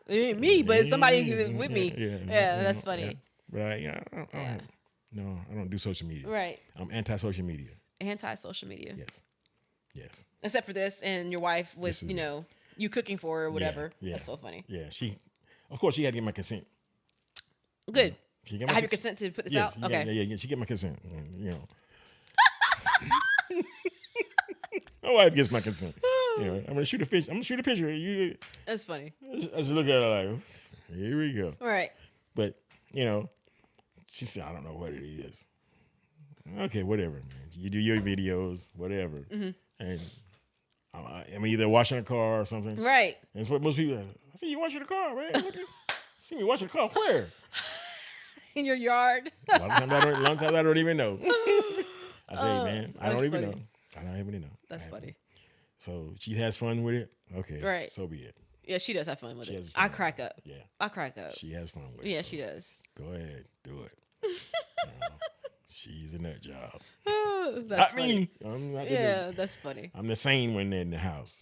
It ain't me, but it's somebody
Yeah,
with me.
Yeah,
That's funny.
Yeah. But I don't no, I don't do social media.
Right.
I'm anti-social media.
Anti-social media.
Yes.
Except for this and your wife with,
This is
you cooking for her or whatever.
Yeah.
That's so funny.
Yeah. Of course, she had to get my consent.
Good.
She get
I
my
have your consent to put this out? Okay.
Yeah. She get my consent. And, my wife gets my consent. I'm gonna shoot a fish. I'm gonna shoot a picture.
That's funny.
I just look at her like, here we go.
All right.
But she said, I don't know what it is. Okay, whatever, man. You do your videos, whatever. And I'm either washing a car or something.
Right.
That's what most people. I see you washing the car, man. See me washing the car where?
In your yard.
A lot of times I don't even know. I say, man, I don't even
funny.
know. I don't even know.
That's funny.
So she has fun with it. Okay,
Right.
So be it.
Yeah, she does have fun with
She
it.
has fun
I
with
crack up.
Yeah,
I crack up.
she has fun with it.
Yeah,
so
she does.
Go ahead, do it. She's a nut job.
That's
I
funny.
mean, I'm not
Yeah, that's funny.
I'm the same when they're in the house.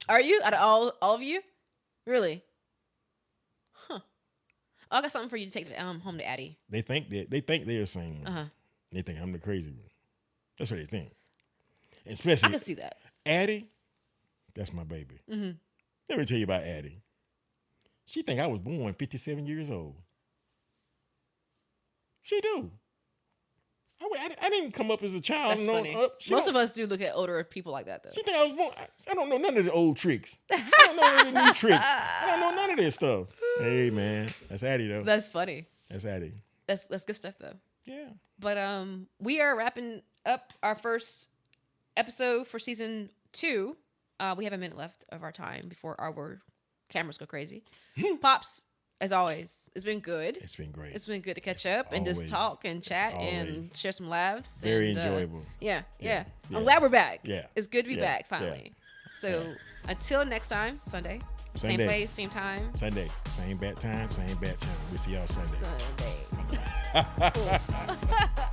Are you out of all of you? Really? Huh. Oh, I got something for you to take home to Addie.
They think they're the same one.
Uh-huh.
They think I'm the crazy one. That's what they think.
I
Especially
can see that.
Addie, that's my baby.
Mm-hmm.
Let me tell you about Addie. She think I was born 57 years old. She do. I didn't come up as a child.
That's funny. Most of us do look at older people like that, though.
She think I was born. I don't know none of the old tricks. I don't know any new tricks. I don't know none of this stuff. Hey, man. That's Addie, though.
That's funny.
That's Addie.
That's good stuff, though.
Yeah.
But we are wrapping up our first episode for season 2. We have a minute left of our time before our cameras go crazy. Pops, as always, it's been good.
It's been great.
It's been good to catch up and just
Always.
talk and
It's
chat
always
and share some laughs.
very
and,
enjoyable.
Yeah.
Yeah.
I'm glad we're back.
Yeah.
It's good to be
Yeah.
back finally. So until next time, Sunday.
Same
Same
day.
place, same time.
Sunday. Same bat time, same bat channel. We'll see y'all Sunday.
Sunday. Cool.